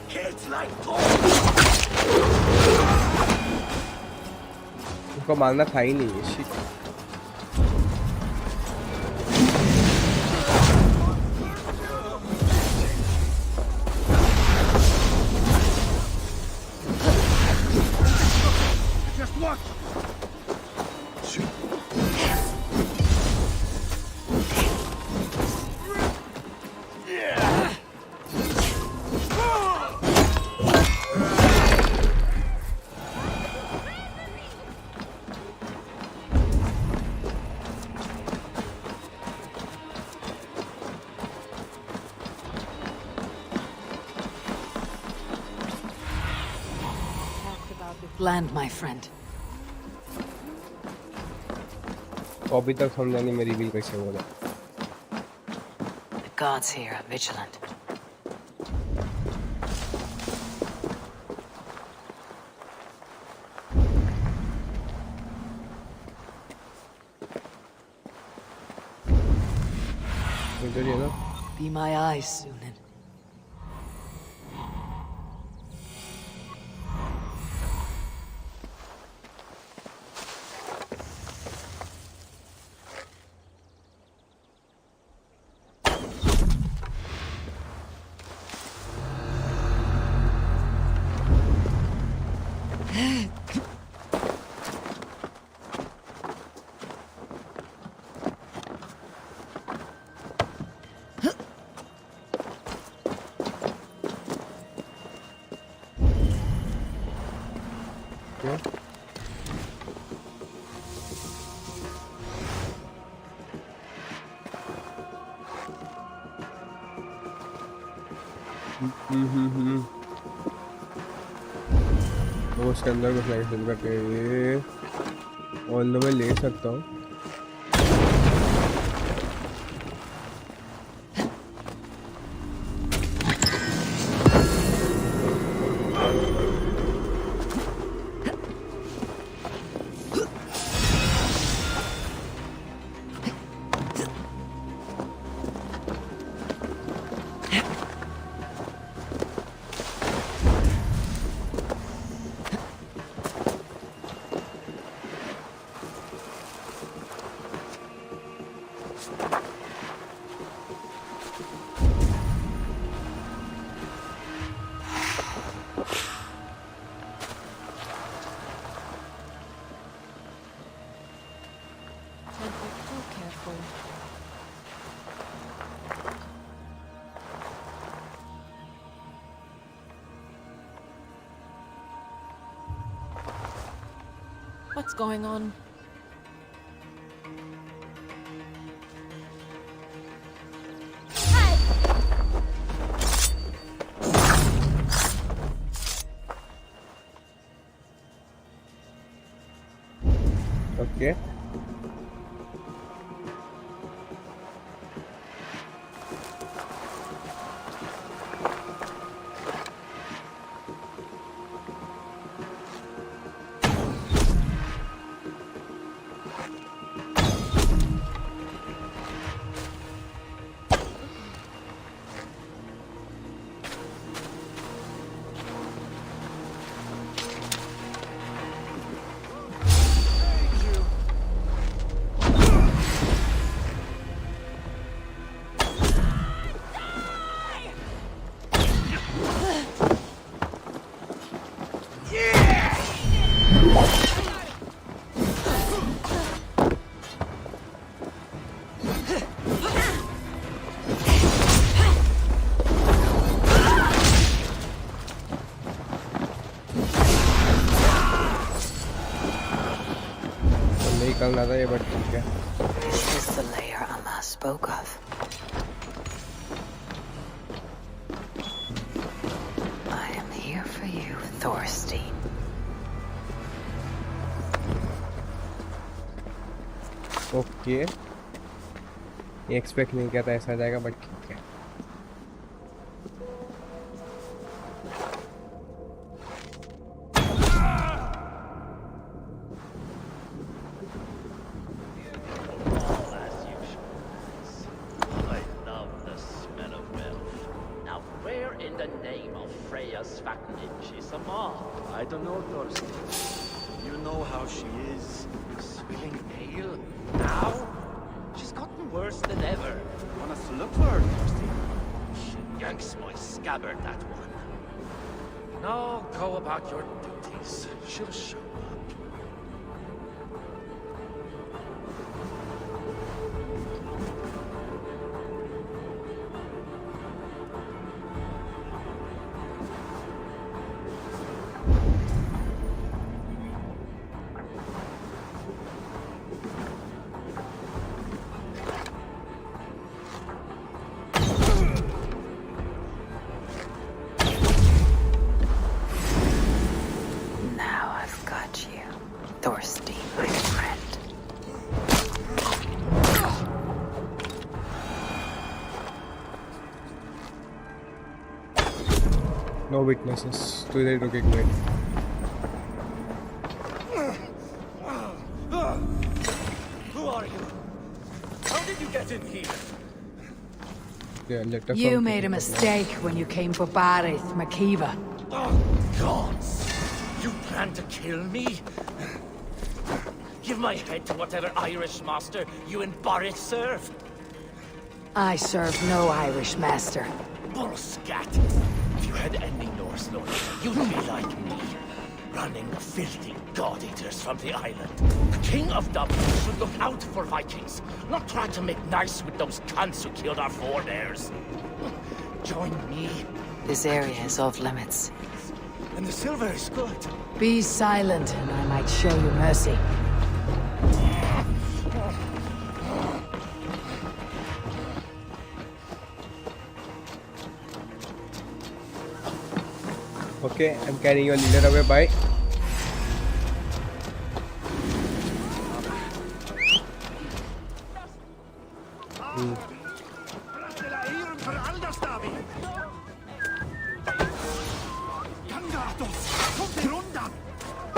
Kids like उसको मारना था ही नहीं है shit. Just watch. Land, my friend. तो अभी तक समझा नहीं मैं रिवील कैसे हो रहा. The gods here are vigilant. इधर ही है ना. Be my eyes, Sunan. तो उसके अंदर कुछ नहीं फिल करके ऑन द वे ले सकता हूँ. What's going on? Okay. नहीं करना था ये, बट ठीक है। This is the layer Amma spoke of. I am here for you, Thorstein. Okay, expect नहीं किया था ऐसा जाएगा, बट ठीक है। I don't know, Thorstein. You know how she is. Swilling pale. Now? She's gotten worse than ever. Want us to look for her, Thorstein? She yanks my scabbard, that one. Now, go about your duties. She'll show up. No witnesses. तो इधर रुक एक minute. Who are you? How did you get in here? Yeah, letter You from made a mistake when you came for Barith, Makiva. Oh, gods! You plan to kill me? Give my head to whatever Irish master you and Barith serve. I serve no Irish master. Bullscat! If you had any Norse knowledge, you'd be like me, running the filthy god-eaters from the island. The King of Dublin should look out for Vikings, not try to make nice with those cunts who killed our forebears. Join me. This area is off limits. And the silver is good. Be silent, and I might show you mercy. Okay, I'm carrying your leader away. Bye.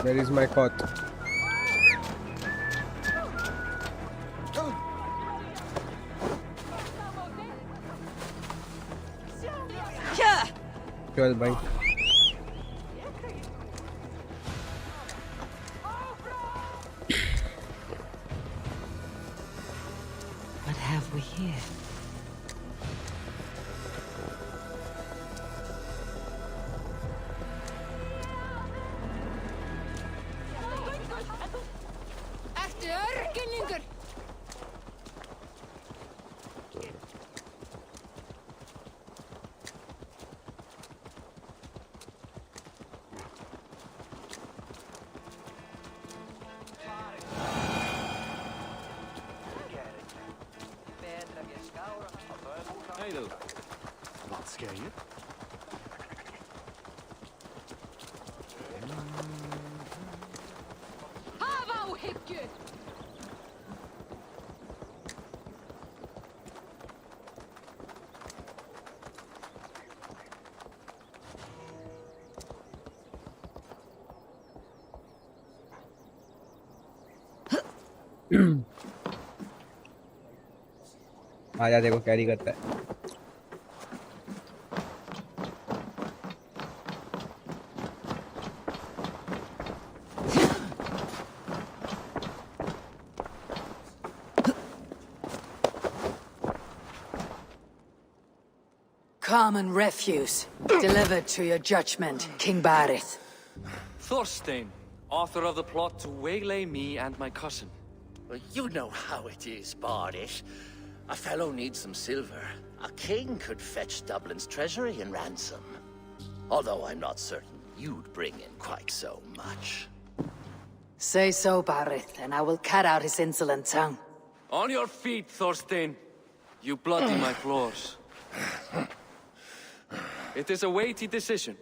Where is my cot? Well, bye. What have we here? Not scare you? आजा, देखो carry करता है। Common refuse. Delivered to your judgment, King Barith. Thorstein, author of the plot to waylay me and my cousin. Well, you know how it is, Bardish. A fellow needs some silver. A king could fetch Dublin's treasury in ransom. Although I'm not certain you'd bring in quite so much. Say so, Barith, and I will cut out his insolent tongue. On your feet, Thorstein. You bloody my floors. It is a weighty decision.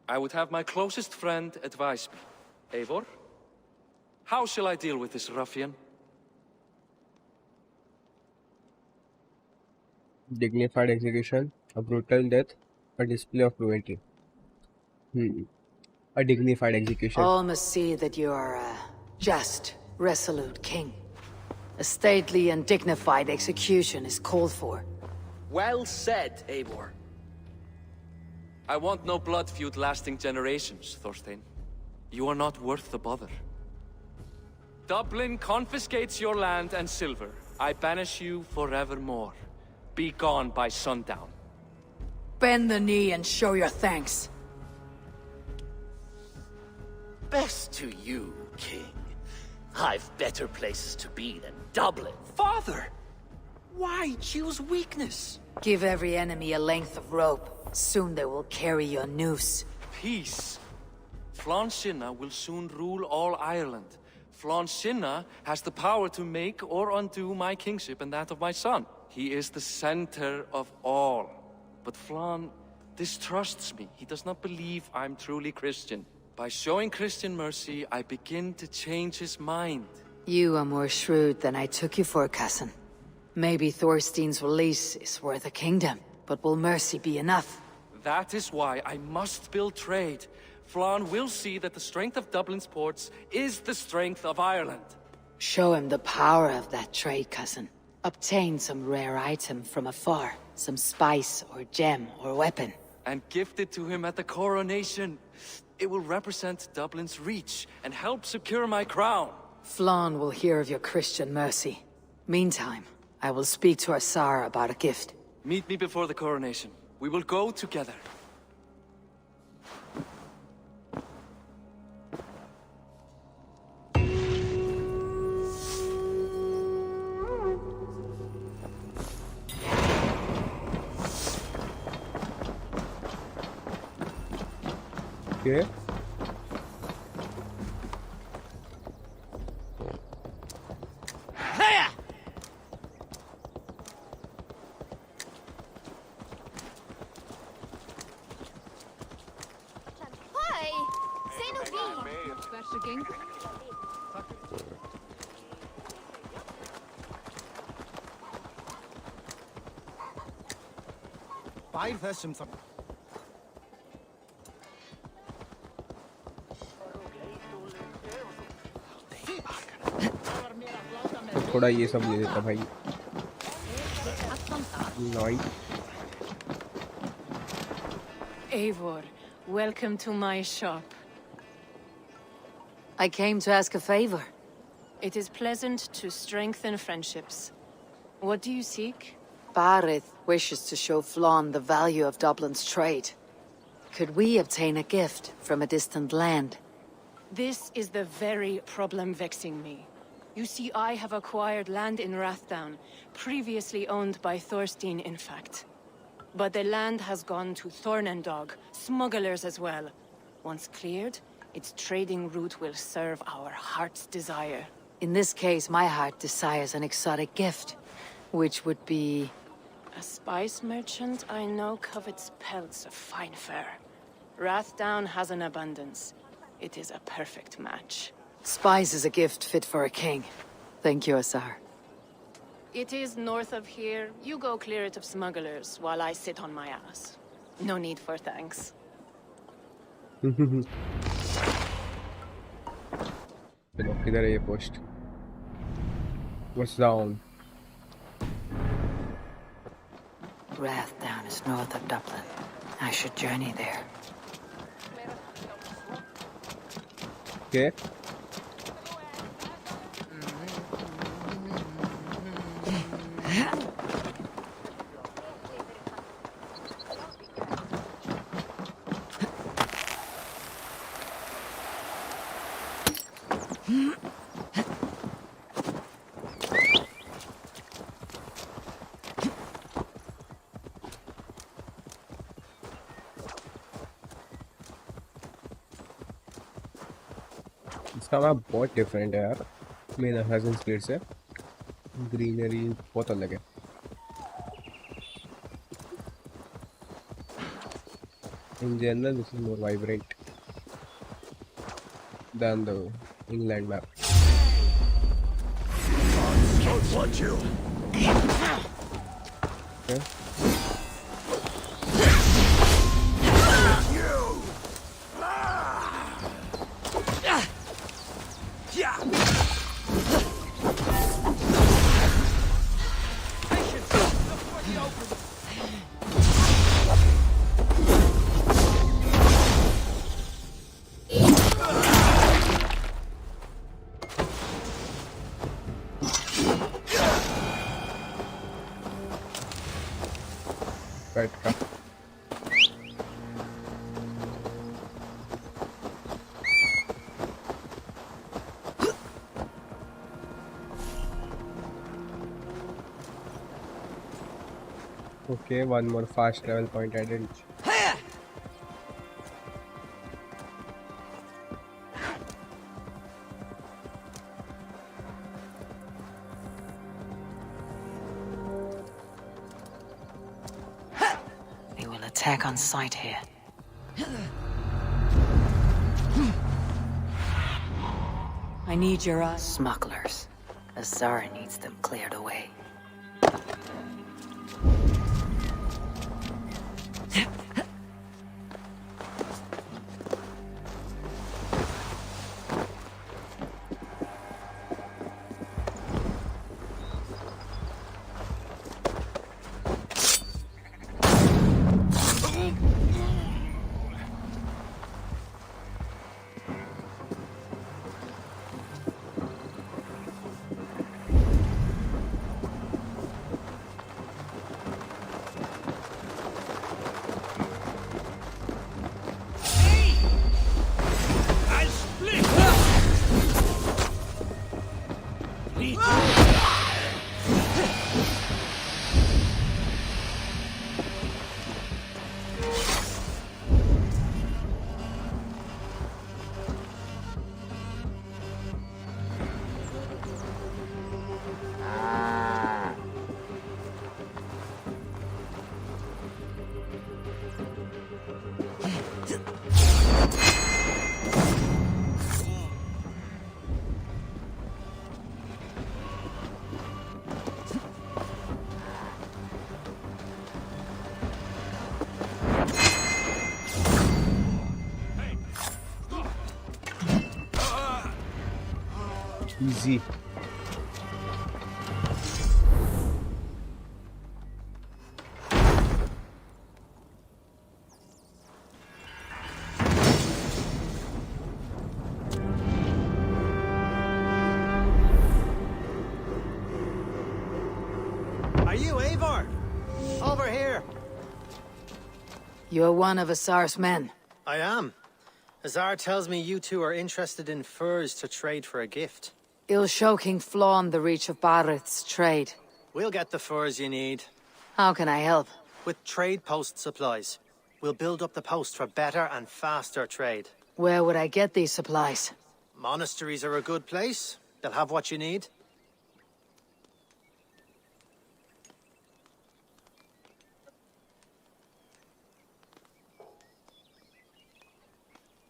I would have my closest friend advise me. Eivor? How shall I deal with this ruffian? Dignified execution, a brutal death, a display of cruelty. A dignified execution. All must see that you are a just, resolute king. A stately and dignified execution is called for. Well said, Eivor. I want no blood feud lasting generations, Thorstein. You are not worth the bother. Dublin confiscates your land and silver. I banish you forevermore. Be gone by sundown. Bend the knee and show your thanks. Best to you, King. I've better places to be than Dublin. Father! Why choose weakness? Give every enemy a length of rope. Soon they will carry your noose. Peace. Flann Sinna will soon rule all Ireland. Flann Sinna has the power to make or undo my kingship and that of my son. He is the center of all. But Flann distrusts me. He does not believe I'm truly Christian. By showing Christian mercy, I begin to change his mind. You are more shrewd than I took you for, cousin. Maybe Thorstein's release is worth a kingdom, but will mercy be enough? That is why I must build trade. Flann will see that the strength of Dublin's ports is the strength of Ireland. Show him the power of that trade, cousin. Obtain some rare item from afar. Some spice or gem or weapon. And gift it to him at the coronation. It will represent Dublin's reach and help secure my crown. Flann will hear of your Christian mercy. Meantime, I will speak to Asar about a gift. Meet me before the coronation. We will go together. Okay. थोड़ा ये सब ले देता भाई. Nice. Eivor, welcome to my shop. I came to ask a favor. It is pleasant to strengthen friendships. What do you seek? Barith wishes to show Flann the value of Dublin's trade. Could we obtain a gift from a distant land? This is the very problem vexing me. You see, I have acquired land in Rathdown, previously owned by Thorstein, in fact. But the land has gone to Thornendog, smugglers as well. Once cleared, its trading route will serve our heart's desire. In this case, my heart desires an exotic gift, which would be... A spice merchant I know covets pelts of fine fur. Rathdown has an abundance. It is a perfect match. Spice is a gift fit for a king. Thank you, Asar. It is north of here. You go clear it of smugglers, while I sit on my ass. No need for thanks. चलो किधर है ये post? What's down? Rathdown is north of Dublin. I should journey there. Okay. इसका इसका map बहुत different है यार main Assassin's creed से। ग्रीनरी बहुत अलग है। In general, this is more vibrant than the England map. Don't want you. Okay. Right. Okay, one more fast travel point added. They will attack on sight here. I need your eyes. Smugglers. Azar needs them cleared away. Easy. Are you Eivor? Over here. You're one of Azar's men. I am. Azar tells me you two are interested in furs to trade for a gift. It'll show King Flawn the reach of Barith's trade. We'll get the furs you need. How can I help? With trade post supplies. We'll build up the post for better and faster trade. Where would I get these supplies? Monasteries are a good place. They'll have what you need.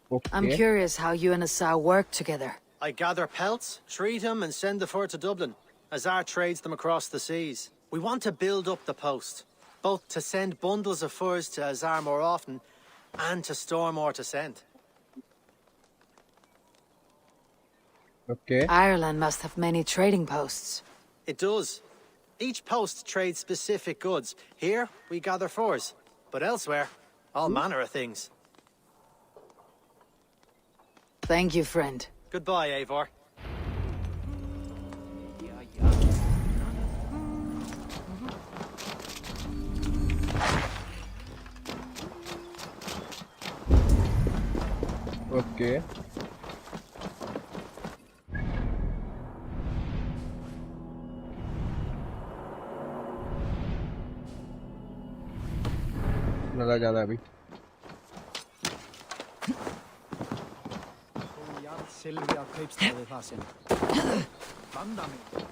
Okay. I'm curious how you and Azar work together. I gather pelts, treat them, and send the fur to Dublin. Azar trades them across the seas. We want to build up the post, both to send bundles of furs to Azar more often, and to store more to send. Okay. Ireland must have many trading posts. It does. Each post trades specific goods. Here, we gather furs. But elsewhere, all manner of things. Thank you, friend. Goodbye, Eivor. Okay. नला जाना अभी। Sylvia krypstad i fasen. Vanda mig.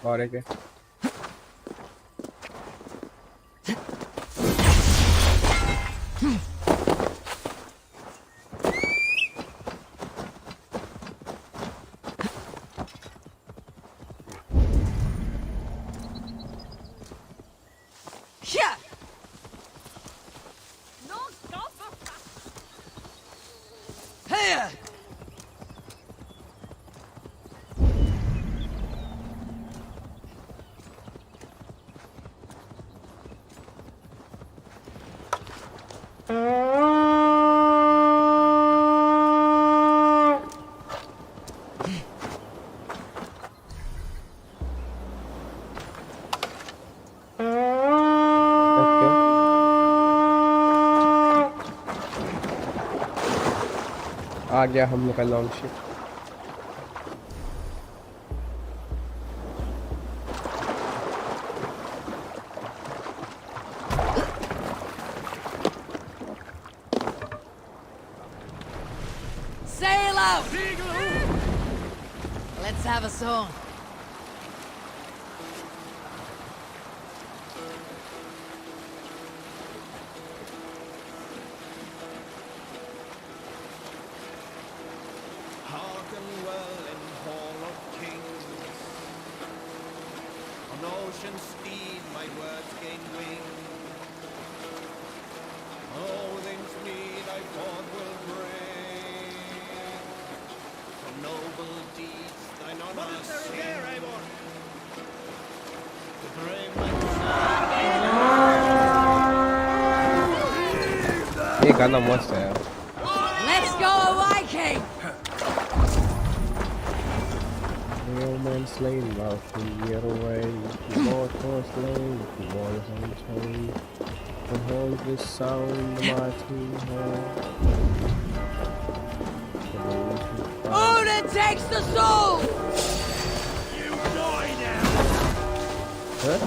और एक है आ गया हम लोग का long ship Sail out! Let's have a song. Hearken well in Hall of Kings. On ocean steed my words gain wing. All things meet I thought will bring. From noble deeds thine honor sing. Eivor? The brave men ये गाना मस्त है यार Let's go, Viking! Real man slain while from year away the Lord was slain the walls unchained the whole of this sound the mighty horn Odin takes the soul! You die now! huh?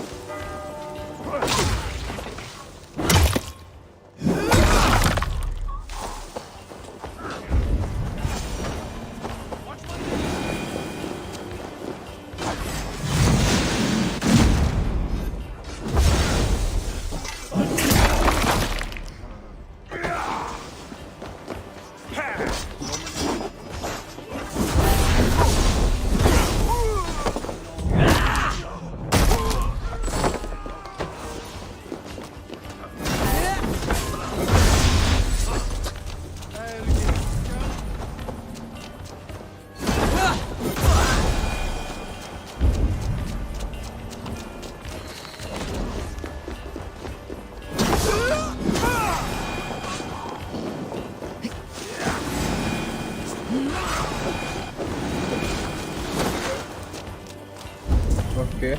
Okay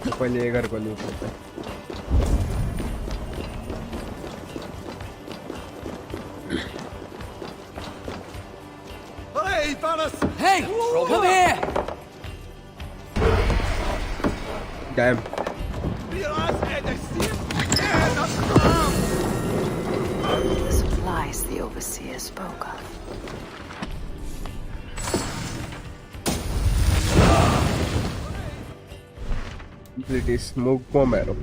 तो पहले ये घर को लूट लेते हैं Hey, Thanos! Hey! Come here! Damn. The supplies the overseer spoke of. British smoke bomb arrow.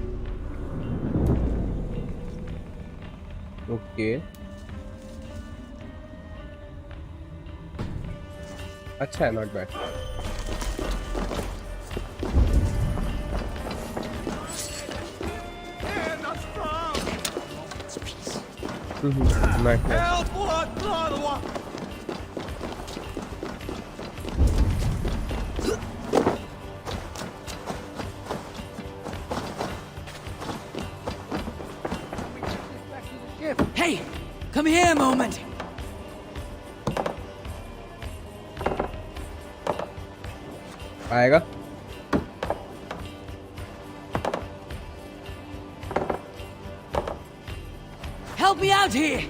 Okay. अच्छा है, not bad. Nice. Help! What? What? Hey! Come here a moment! आएगा? Help me out here!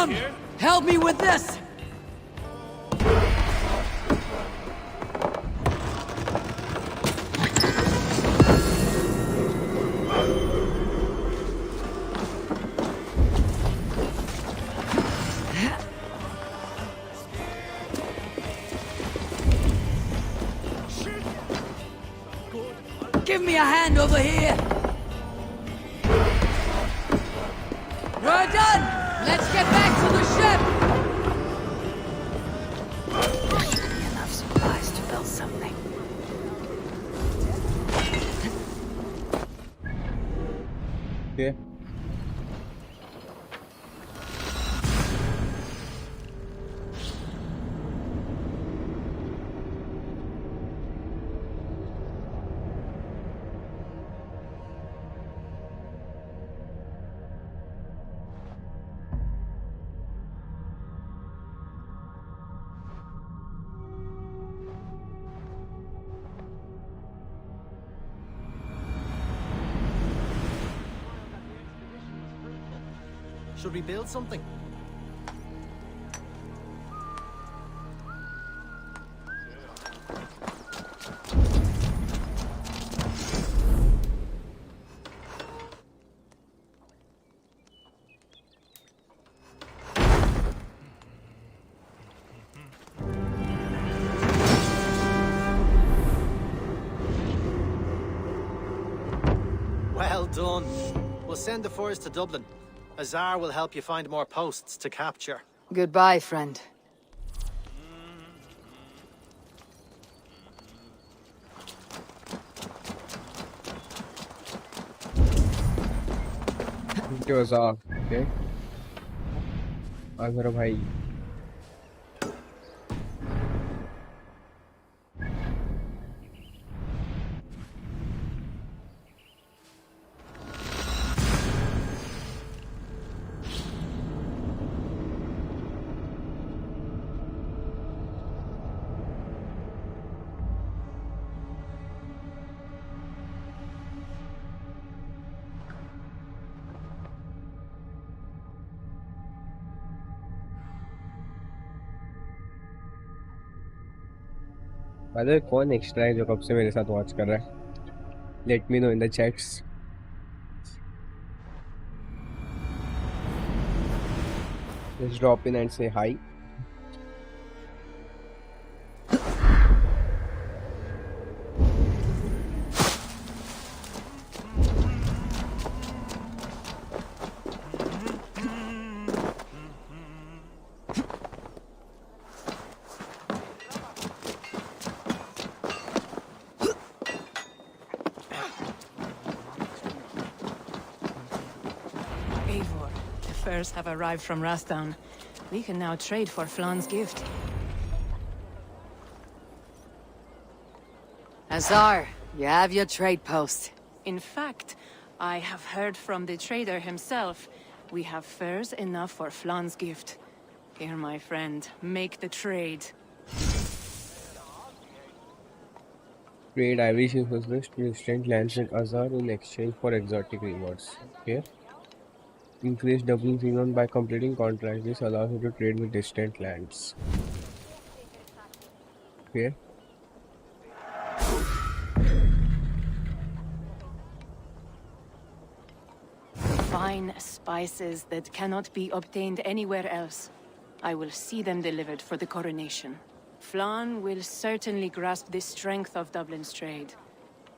Come! Help me with this! Give me a hand over here! We're done! Let's get back to the ship! Enough supplies to build something. Okay. Should we build something? Well done. We'll send the force to Dublin. Azar will help you find more posts to capture. Goodbye, friend. It was off. Okay. Azar bhai. Brother, कौन extra है जो कब से मेरे साथ watch कर रहा है? Let me know in the chats. Just drop in and say hi. Eivor, the furs have arrived from Rathdown. We can now trade for Flan's gift. Azar, you have your trade post. In fact, I have heard from the trader himself. We have furs enough for Flan's gift. Here, my friend, make the trade. Trade Irish influence to instant lands with Azar in exchange for exotic rewards. Okay. Increase Dublin renown by completing contracts. This allows you to trade with distant lands. Okay. Fine spices that cannot be obtained anywhere else. I will see them delivered for the coronation. Flan will certainly grasp the strength of Dublin's trade.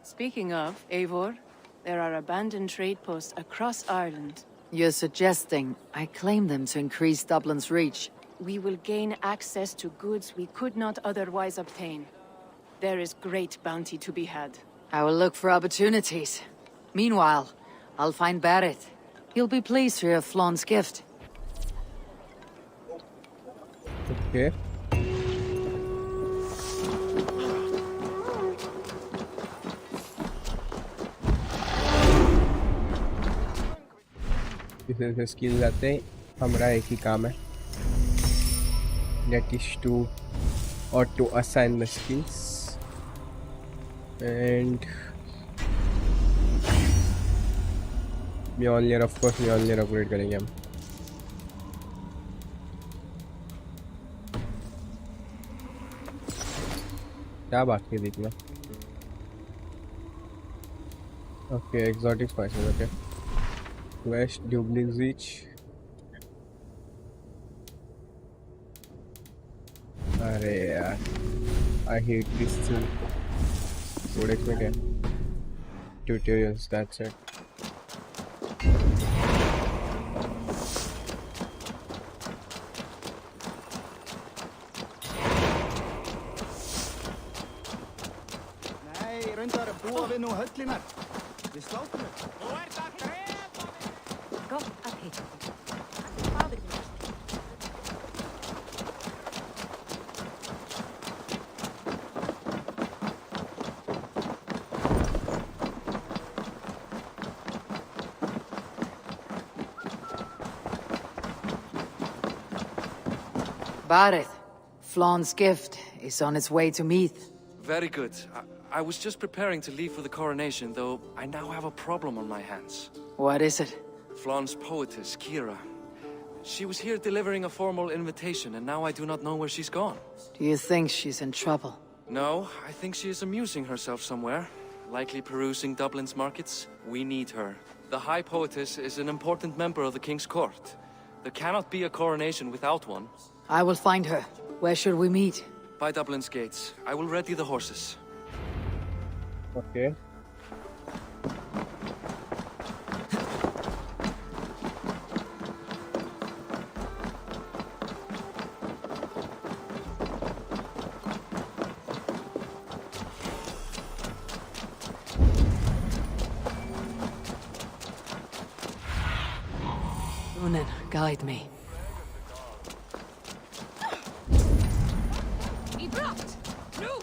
Speaking of, Eivor, there are abandoned trade posts across Ireland. You're suggesting I claim them to increase Dublin's reach. We will gain access to goods we could not otherwise obtain. There is great bounty to be had. I will look for opportunities. Meanwhile, I'll find Barrett. He'll be pleased to hear Flan's gift. Okay. इसमें skill आते हैं हमारा एक ही काम है that is to auto assign the skills and Mjolnir of course Mjolnir upgrade करेंगे हम क्या बाकी है देखना? Okay, exotic spices. Okay. West Dublin Beach. अरे यार, I hate this thing. Codex में क्या? Tutorials. That's it. Nei, reyndar að búa við nú höllinar. Við slátum þau. Þú ert að drepa mig! Gott að hitta þig. Faðir minn. Barith, Flawn's gift is on its way to Meath. Very good. I was just preparing to leave for the coronation, though I now have a problem on my hands. What is it? Flawn's poetess, Kira. She was here delivering a formal invitation, and now I do not know where she's gone. Do you think she's in trouble? No, I think she is amusing herself somewhere. Likely perusing Dublin's markets. We need her. The High Poetess is an important member of the King's Court. There cannot be a coronation without one. I will find her. Where should we meet? By Dublin's gates. I will ready the horses. Okay. Unen, guide me. Be brought! No!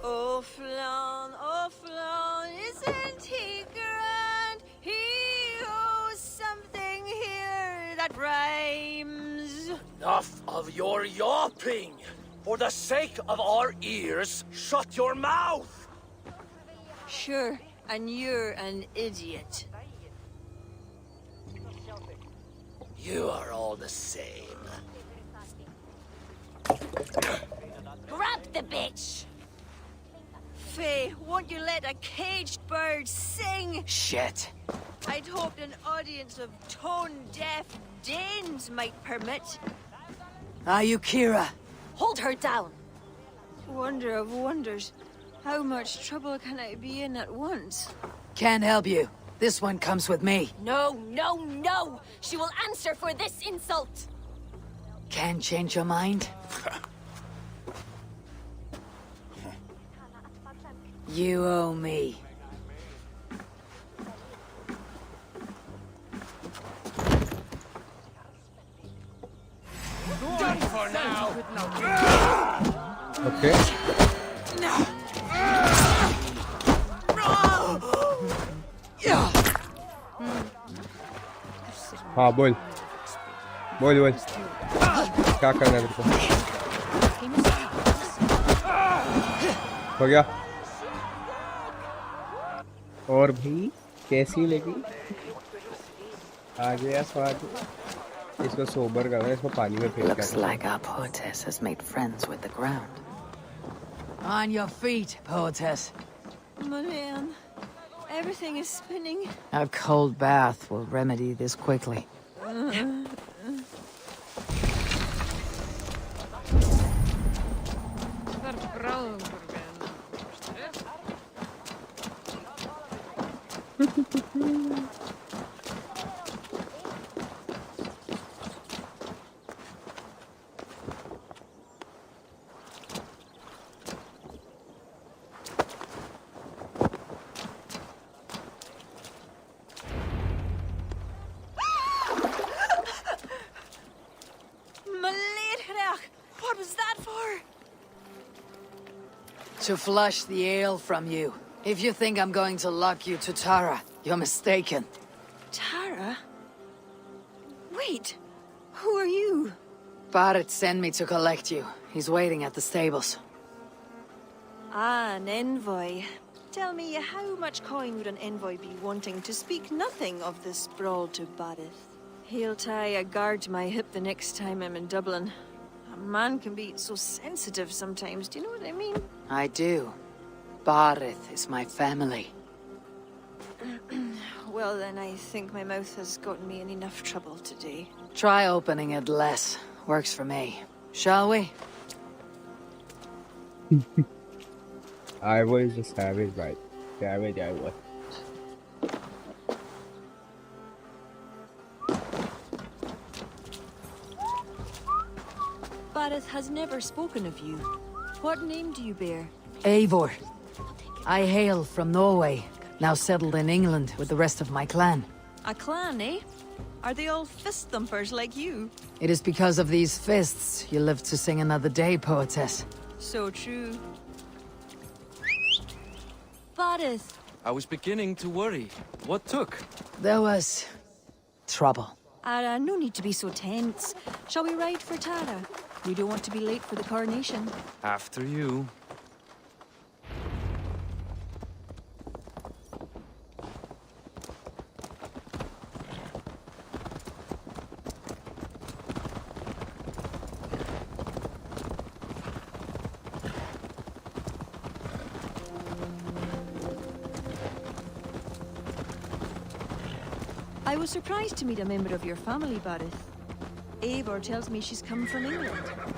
Oh Flan, isn't he grand? He owes something here that rhymes. Enough of your yawping! For the sake of our ears, shut your mouth! Sure, and you're an idiot. You are all the same. Grab the bitch! Faye, won't you let a caged bird sing? Shit. I'd hoped an audience of tone-deaf Danes might permit. Are you Kira? Hold her down! Wonder of wonders. How much trouble can I be in at once? Can't help you. This one comes with me. No, no, no! She will answer for this insult! Can't change your mind? You owe me. Done for now! Okay. हाँ बोल बोल बोल क्या करना है तेरे को हो गया और भी कैसी लगी आ गया स्वाद इसको सोबर करना है इसको पानी में फेंक Looks like our poetess has made friends with the ground. On your feet, poetess. Malian, everything is spinning. A cold bath will remedy this quickly. What was that for? To flush the ale from you. If you think I'm going to lock you to Tara, you're mistaken. Tara? Tara? Wait, who are you? Barrett sent me to collect you. He's waiting at the stables. Ah, an envoy. Tell me, how much coin would an envoy be wanting to speak nothing of this brawl to Barrett? He'll tie a guard to my hip the next time I'm in Dublin. A man can be so sensitive sometimes, do you know what I mean? I do. Barrett is my family. Well then, I think my mouth has gotten me in enough trouble today. Try opening it less. Works for me. Shall we? I was just savage, right? Savage I was. Barrett has never spoken of you. What name do you bear? Eivor. I hail from Norway, now settled in England with the rest of my clan. A clan, eh? Are they all fist thumpers like you? It is because of these fists you live to sing another day, poetess. So true. Barrett. I was beginning to worry. What took? There was... trouble. No need to be so tense. Shall we ride for Tara? We don't want to be late for the coronation. After you. I was surprised to meet a member of your family, Barrett. Eivor tells me she's come from England.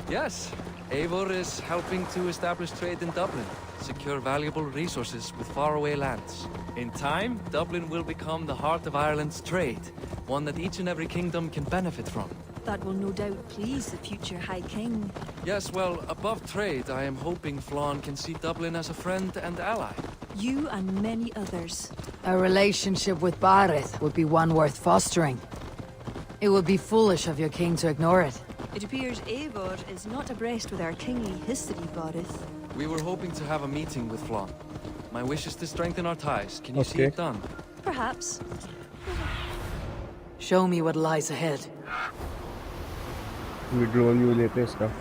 Yes, Eivor is helping to establish trade in Dublin, secure valuable resources with faraway lands. In time, Dublin will become the heart of Ireland's trade, one that each and every kingdom can benefit from. That will no doubt please the future High King. Yes, well, above trade, I am hoping Flann can see Dublin as a friend and ally. You and many others. A relationship with Barrett would be one worth fostering. It would be foolish of your king to ignore it. It appears Eivor is not abreast with our kingly history, Barrett. We were hoping to have a meeting with Flann. My wish is to strengthen our ties. Can you see it done? Perhaps. Show me what lies ahead. We drone you later stuff.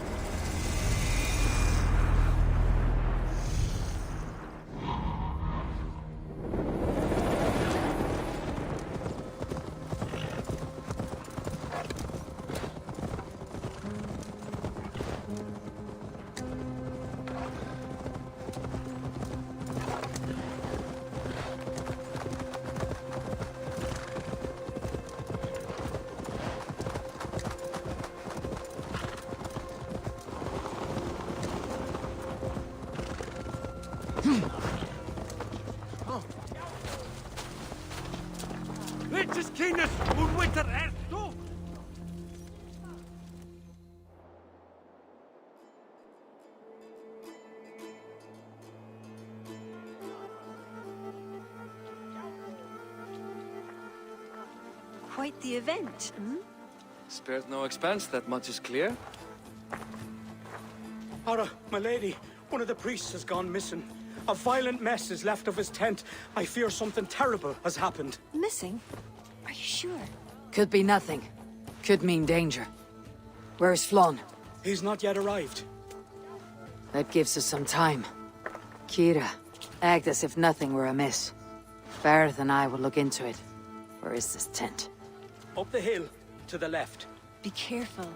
Quite the event, hmm? Spared no expense, that much is clear. Ara, my lady, one of the priests has gone missing. A violent mess is left of his tent. I fear something terrible has happened. Missing? Are you sure? Could be nothing. Could mean danger. Where's Flann? He's not yet arrived. That gives us some time. Kira, act as if nothing were amiss. Barrett and I will look into it. Where is this tent? Up the hill, to the left. Be careful.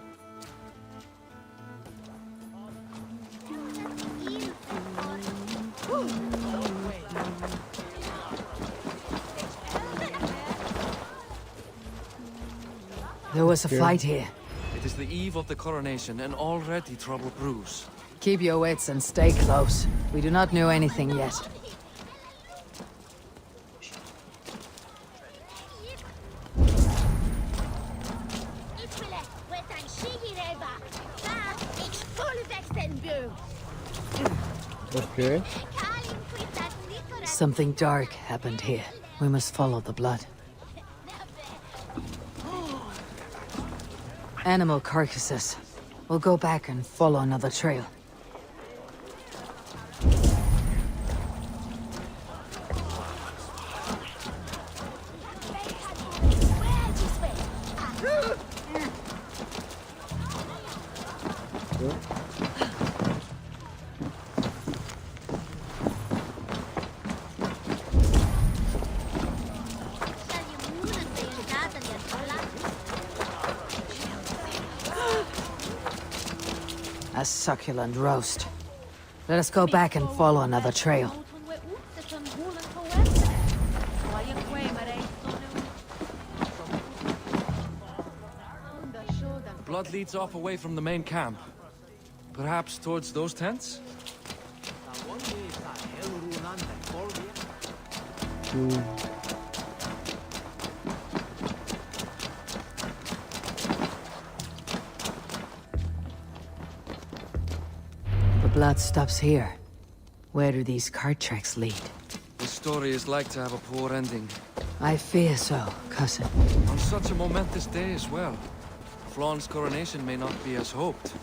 There was a fight here. It is the eve of the coronation, and already trouble brews. Keep your wits and stay close. We do not know anything yet. Okay. Something dark happened here. We must follow the blood. Animal carcasses. We'll go back and follow another trail. A succulent roast. Let us go back and follow another trail. The blood leads off away from the main camp. Perhaps towards those tents? The blood stops here. Where do these cart tracks lead? This story is like to have a poor ending. I fear so, cousin. On such a momentous day as well. Flaun's coronation may not be as hoped.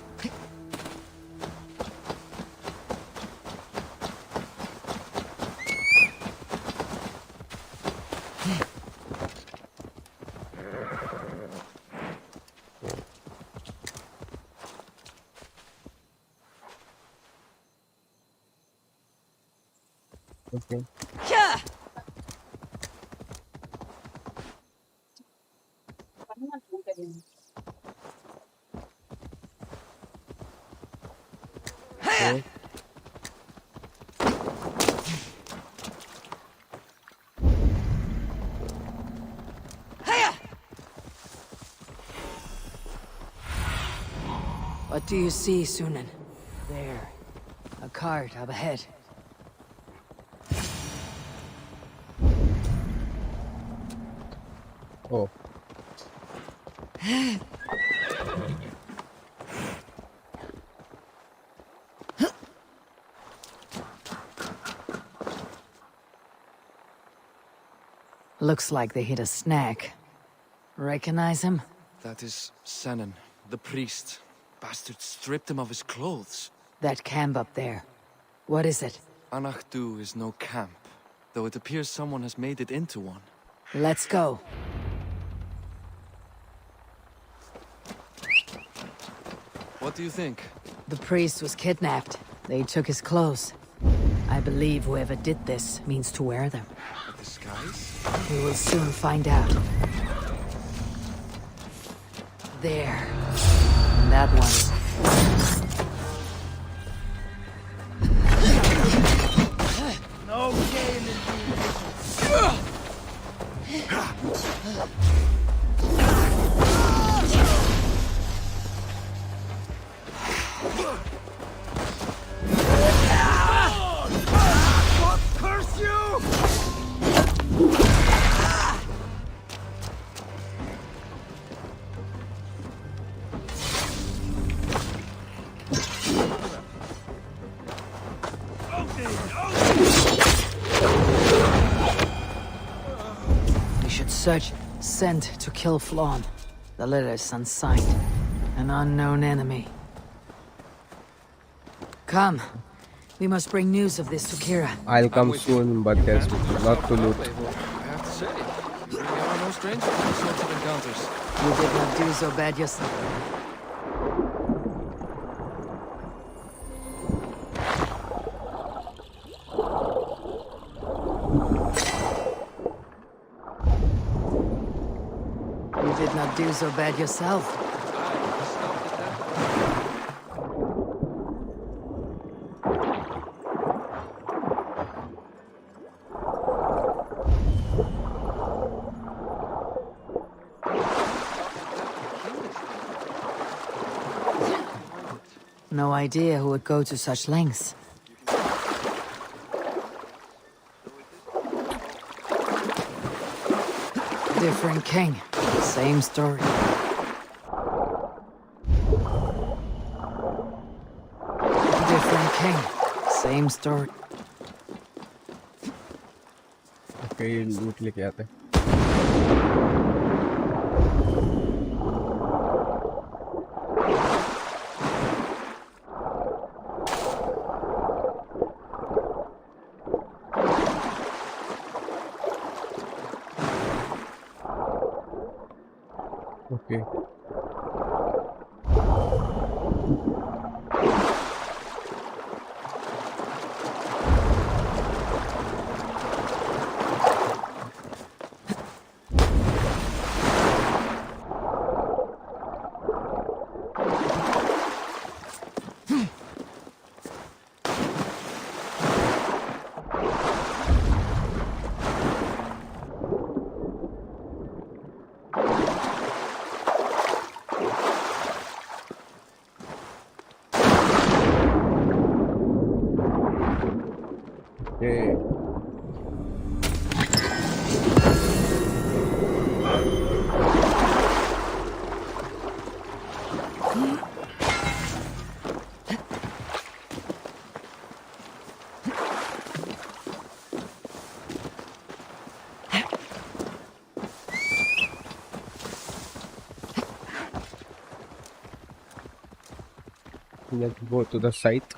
Okay. Okay. What do you see, Sunan? There. A cart up ahead. Oh. Looks like they hit a snag. Recognize him? That is Senan, the priest. Bastards stripped him of his clothes. That camp up there. What is it? Anachdu is no camp, though it appears someone has made it into one. Let's go. What do you think? The priest was kidnapped. They took his clothes. I believe whoever did this means to wear them. A disguise? We will soon find out. There. And that one. No game in curse you! We should search sent to kill Flaun. The letter is unsigned. An unknown enemy. Come. We must bring news of this to Kira. I'll come soon, but there's not to loot. I have to say, you really are no stranger to these sorts of encounters. You did not do so bad yourself. You did not do so bad yourself. No idea who would go to such lengths. Different king, same story. Different king, same story. Okay, लूट लेके आते हैं. Okay. ये let's go to the site.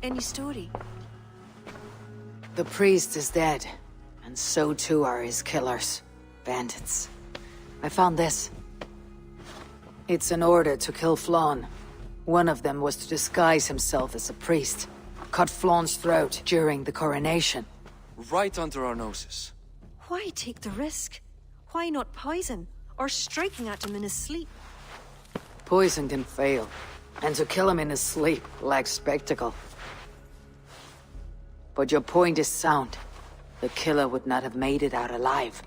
Any story? The priest is dead, and so too are his killers. Bandits. I found this. It's an order to kill Flann. One of them was to disguise himself as a priest. Cut Flann's throat during the coronation. Right under our noses. Why take the risk? Why not poison? Or striking at him in his sleep? Poison can fail, and to kill him in his sleep lacks spectacle. But your point is sound. The killer would not have made it out alive.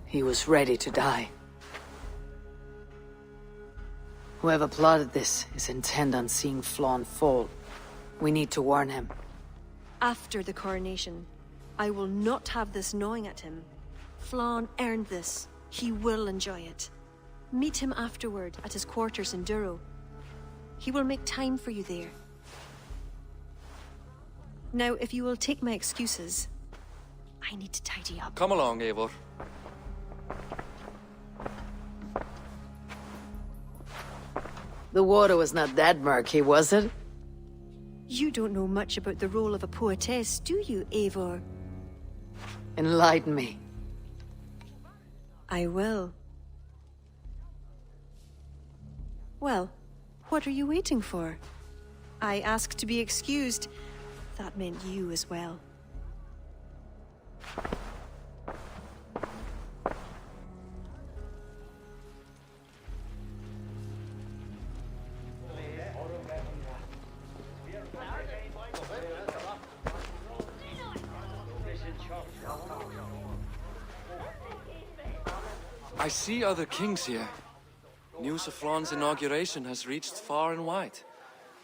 He was ready to die. Whoever plotted this is intent on seeing Flann fall. We need to warn him. After the coronation, I will not have this gnawing at him. Flann earned this. He will enjoy it. Meet him afterward at his quarters in Duro. He will make time for you there. Now, if you will take my excuses, I need to tidy up. Come along, Eivor. The water was not that murky, was it? You don't know much about the role of a poetess, do you, Eivor? Enlighten me. I will. Well, what are you waiting for? I asked to be excused. That meant you as well. I see other kings here. News of Flann's inauguration has reached far and wide.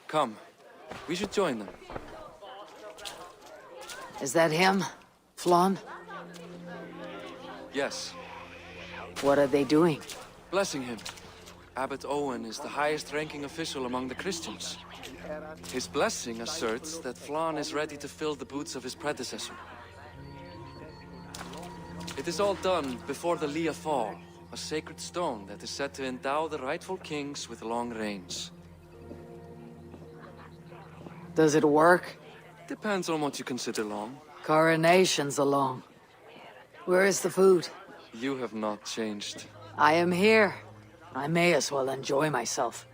Come, we should join them. Is that him? Flann? Yes. What are they doing? Blessing him. Abbot Owen is the highest-ranking official among the Christians. His blessing asserts that Flann is ready to fill the boots of his predecessor. It is all done before the Lia Fall, a sacred stone that is said to endow the rightful kings with long reigns. Does it work? Depends on what you consider long. Coronations are long. Where is the food? You have not changed. I am here. I may as well enjoy myself.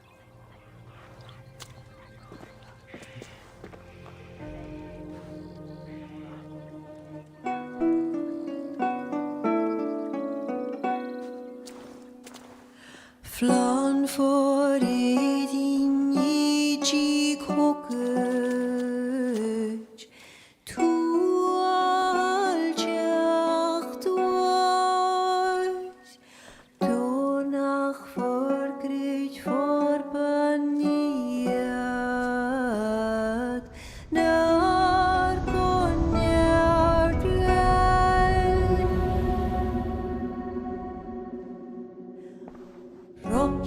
Flann for din I kokøj, tu aljacht was, du nach forgrit forbaniat, nar konjart Rob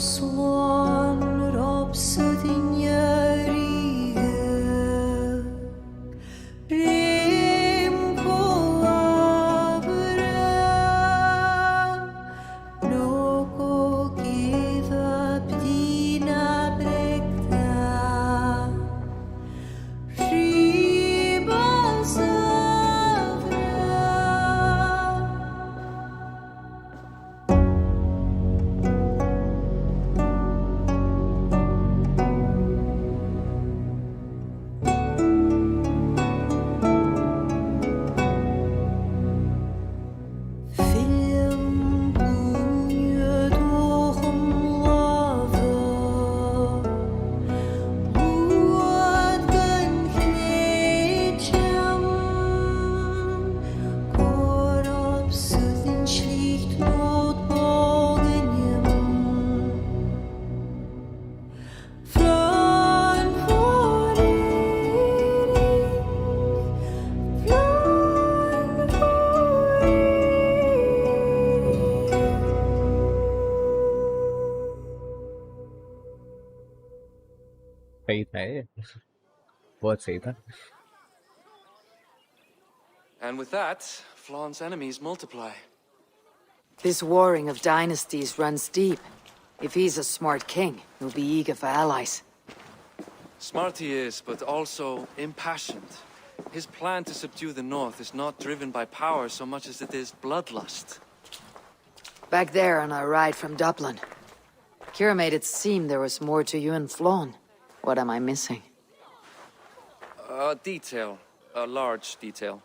सही था ये, बहुत सही था. And with that, Flawn's enemies multiply. This warring of dynasties runs deep. If he's a smart king, he'll be eager for allies. Smart he is, but also impassioned. His plan to subdue the north is not driven by power so much as it is bloodlust. Back there on our ride from Dublin, Kira made it seem there was more to you and Flawn. What am I missing? A detail. A large detail.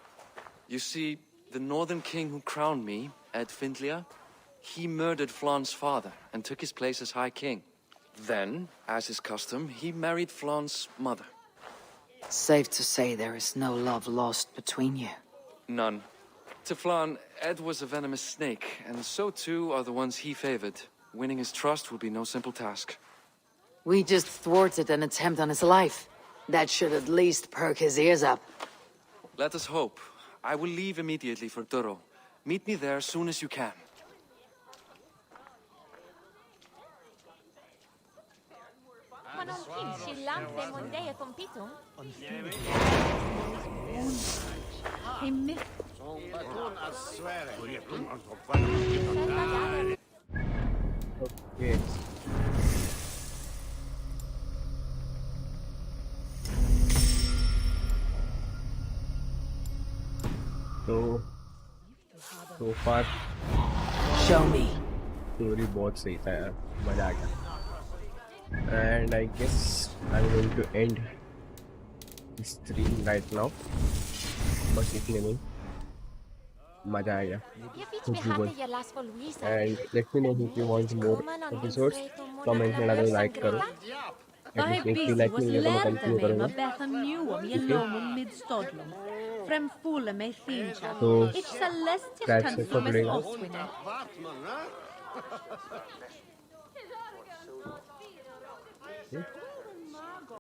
You see, the northern king who crowned me, Ed Findlia, he murdered Flawn's father and took his place as High King. Then, as is custom, he married Flawn's mother. Safe to say there is no love lost between you. None. To Flawn, Ed was a venomous snake, and so too are the ones he favored. Winning his trust will be no simple task. We just thwarted an attempt on his life. That should at least perk his ears up. Let us hope. I will leave immediately for Duro. Meet me there as soon as you can. Okay. So far, show me. Story बहुत सही था यार, मजा आ गया. And I guess I'm going to end this stream right now. बस इतने में मजा आ गया. And let me know if you want more episodes. Comment में डालो, like करो. And if you like me, तो मैं continue करूँगा. So that's it for today, guys.